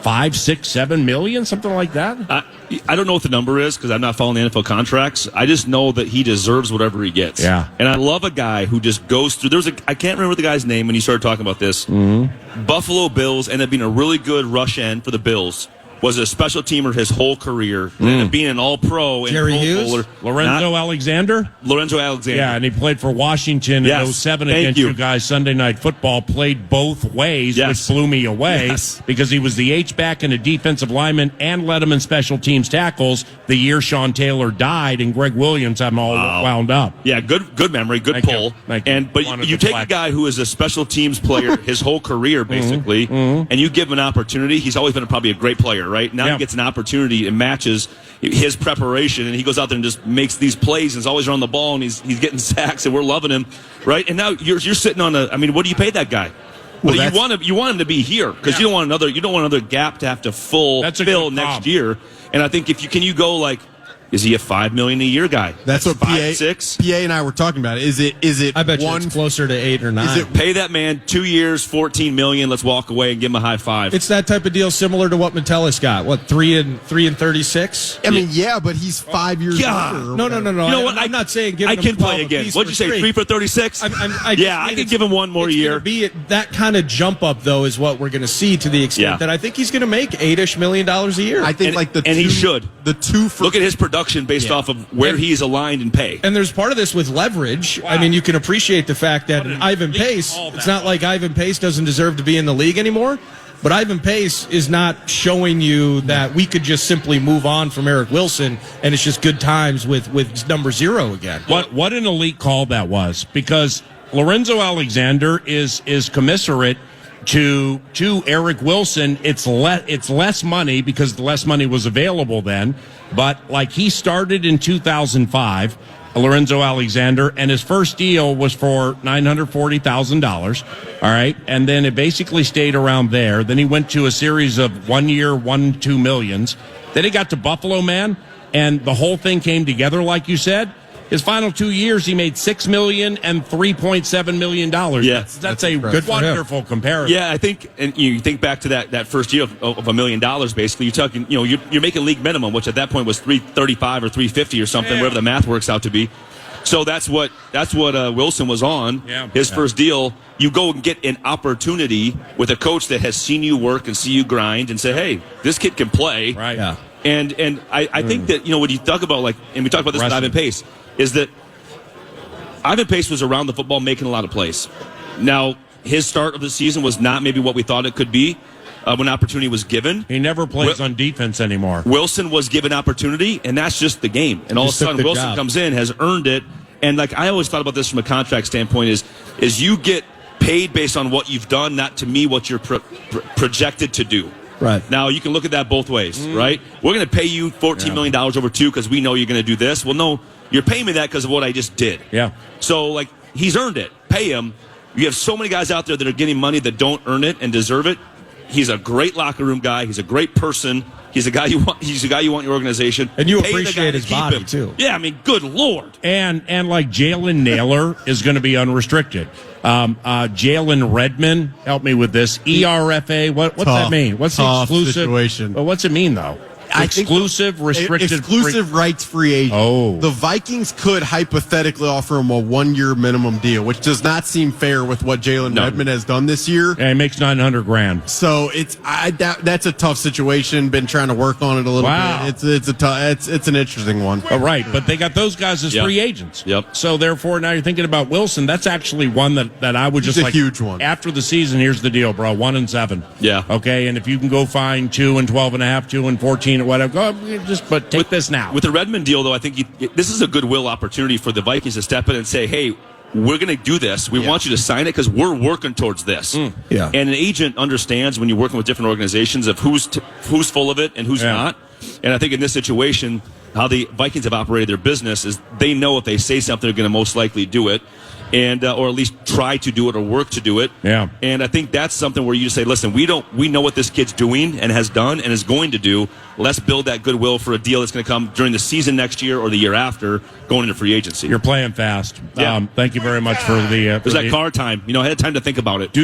5, 6, 7 million, something like that?
I don't know what the number is because I'm not following the NFL contracts. I just know that he deserves whatever he gets.
Yeah.
And I love a guy who just goes through. I can't remember the guy's name when you started talking about this. Mm-hmm. Buffalo Bills ended up being a really good rush end for the Bills. Was a special teamer his whole career. Ended up being an all-pro.
Jerry
and
Hughes?
bowler.
Lorenzo Alexander?
Lorenzo Alexander.
Yeah, and he played for Washington in 07 against you guys. Sunday Night Football played both ways, which blew me away because he was the H-back and a defensive lineman and led him in special teams tackles the year Sean Taylor died and Greg Williams had him all wound up.
Yeah, good memory, good pull.
Thank you.
But you take a guy who is a special teams player his whole career, basically, and you give him an opportunity. He's always been probably a great player, right? Now he gets an opportunity and matches his preparation, and he goes out there and just makes these plays and is always around the ball, and he's getting sacks, and we're loving him, right? And now you're sitting on what do you pay that guy? Well, you want him to be here because you don't want another gap to have to fill next year. And I think can you go like, is he a $5 million a year guy?
That's what PA
6.
PA and I were talking about. Is it?
I bet you it's closer to 8 or 9.
Is it
pay that man 2 years, $14 million? Let's walk away and give him a high five.
It's that type of deal similar to what Metellus got. What 3 and 36?
I mean, but he's 5 years older.
No.
You know what?
I'm not saying give
I
him
can
12
play again.
apiece
What'd you say? 3 for 36? I can give him one more year.
That kind of jump up though is what we're going to see to the extent that I think he's going to make $8-ish million a year.
I think
he should.
The two for
look at his production based off of where he's aligned in pay.
And there's part of this with leverage. Wow. I mean, you can appreciate the fact that Ivan Pace, it's not like Ivan Pace doesn't deserve to be in the league anymore, but Ivan Pace is not showing you that we could just simply move on from Eric Wilson and it's just good times with number 0 again.
What an elite call that was, because Lorenzo Alexander is commiserate to Eric Wilson. It's less money because the less money was available then. But like he started in 2005, Lorenzo Alexander, and his first deal was for $940,000. All right, and then it basically stayed around there. Then he went to a series of 1 year, $1-2 millions. Then he got to Buffalo, man, and the whole thing came together, like you said. His final 2 years, he made $6 million and $3.7 million.
Yes,
that's a wonderful comparison.
Yeah, I think, and you think back to that first year of $1 million. Basically, you're talking, you're making league minimum, which at that point was $335 or $350 or something, whatever the math works out to be. So that's what Wilson was on. His first deal. You go and get an opportunity with a coach that has seen you work and see you grind and say, hey, this kid can play.
Right.
Yeah.
And I think that when you talk about and we talked about this with Ivan Pace, is that Ivan Pace was around the football making a lot of plays. Now, his start of the season was not maybe what we thought it could be when opportunity was given.
He never plays on defense anymore.
Wilson was given opportunity, and that's just the game. And all of a sudden, Wilson comes in, has earned it. And I always thought about this from a contract standpoint is you get paid based on what you've done, not to me what you're projected to do.
Right.
Now, you can look at that both ways, right? We're going to pay you $14 million over 2 because we know you're going to do this. Well, no, you're paying me that because of what I just did.
Yeah.
So, he's earned it. Pay him. You have so many guys out there that are getting money that don't earn it and deserve it. He's a great locker room guy. He's a great person. He's a guy you want. He's a guy you want in your organization.
And you appreciate his body too.
Yeah, I mean, good Lord.
And like Jalen Naylor is going to be unrestricted. Jalen Redmond, help me with this. ERFA. What's that mean? What's the exclusive
situation?
Well, what's it mean though? Exclusive, restricted,
exclusive rights free agent.
Oh,
the Vikings could hypothetically offer him a 1 year minimum deal, which does not seem fair with what Jalen Redmond has done this year.
Yeah, he makes $900,000.
So that's a tough situation. Been trying to work on it a little bit. It's an interesting one.
Oh, right, but they got those guys as free agents.
Yep.
So therefore, now you're thinking about Wilson. That's actually one that I would just
a huge one.
After the season, here's the deal, bro. 1-7.
Yeah.
Okay, and if you can go find 2 and 12.5, 2 and 14. Or whatever. But take this now.
With the Redmond deal, though, I think this is a goodwill opportunity for the Vikings to step in and say, hey, we're going to do this. We want you to sign it because we're working towards this.
Yeah.
And an agent understands when you're working with different organizations of who's full of it and who's not. And I think in this situation, how the Vikings have operated their business is they know if they say something, they're going to most likely do it. and or at least try to do it or work to do it.
Yeah.
And I think that's something where you say, listen, we know what this kid's doing and has done and is going to do. Let's build that goodwill for a deal that's going to come during the season next year or the year after, going into free agency.
You're playing fast.
Yeah.
Thank you very much for the.
There's that car time. I had time to think about it.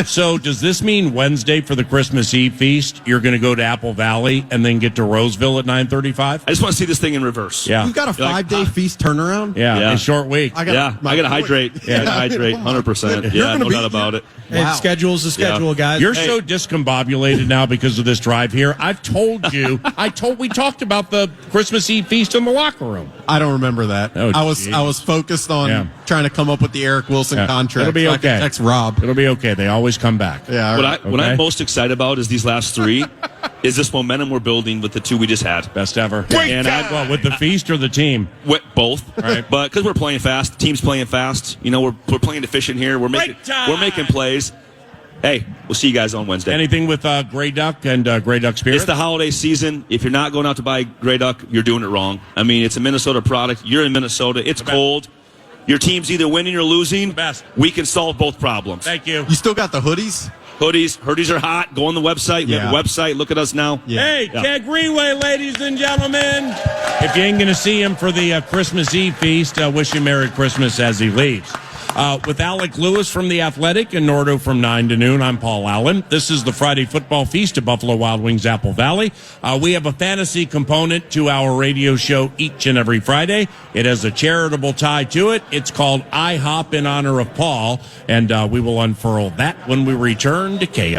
So does this mean Wednesday for the Christmas Eve feast, you're going to go to Apple Valley and then get to Roseville at 9:35?
I just want to see this thing in reverse.
Yeah.
We've got a 5-day feast turnaround.
Yeah, a short week.
I got to hydrate. Yeah, hydrate. 100%. Yeah, no doubt about it.
Hey, the schedule's the schedule, guys.
You're so discombobulated now because of this drive here. I've told you. We talked about the Christmas Eve feast in the locker room.
I don't remember that.
Oh,
I was focused on trying to come up with the Eric Wilson contract.
It'll be
so
okay.
I can text Rob.
It'll be okay. They always come back.
Yeah.
What I'm most excited about is these last three. Is this momentum we're building with the two we just had?
Best ever.
And
with the feast or the team?
Both.
Right.
But because we're playing fast, the team's playing fast. We're playing efficient here. We're making plays. Hey, we'll see you guys on Wednesday.
Anything with Grey Duck and Grey Duck Spirit?
It's the holiday season. If you're not going out to buy Grey Duck, you're doing it wrong. I mean, it's a Minnesota product. You're in Minnesota. It's cold. Your team's either winning or losing.
Best.
We can solve both problems.
Thank you.
You still got the hoodies?
Hoodies are hot. Go on the website. We have a website. Look at us now.
Yeah.
Hey, Ted Greenway, ladies and gentlemen. If you ain't going to see him for the Christmas Eve feast, wish him Merry Christmas as he leaves. With Alec Lewis from The Athletic and Nordo from 9 to noon, I'm Paul Allen. This is the Friday Football Feast at Buffalo Wild Wings Apple Valley. We have a fantasy component to our radio show each and every Friday. It has a charitable tie to it. It's called IHOP in honor of Paul, and we will unfurl that when we return to KFAN.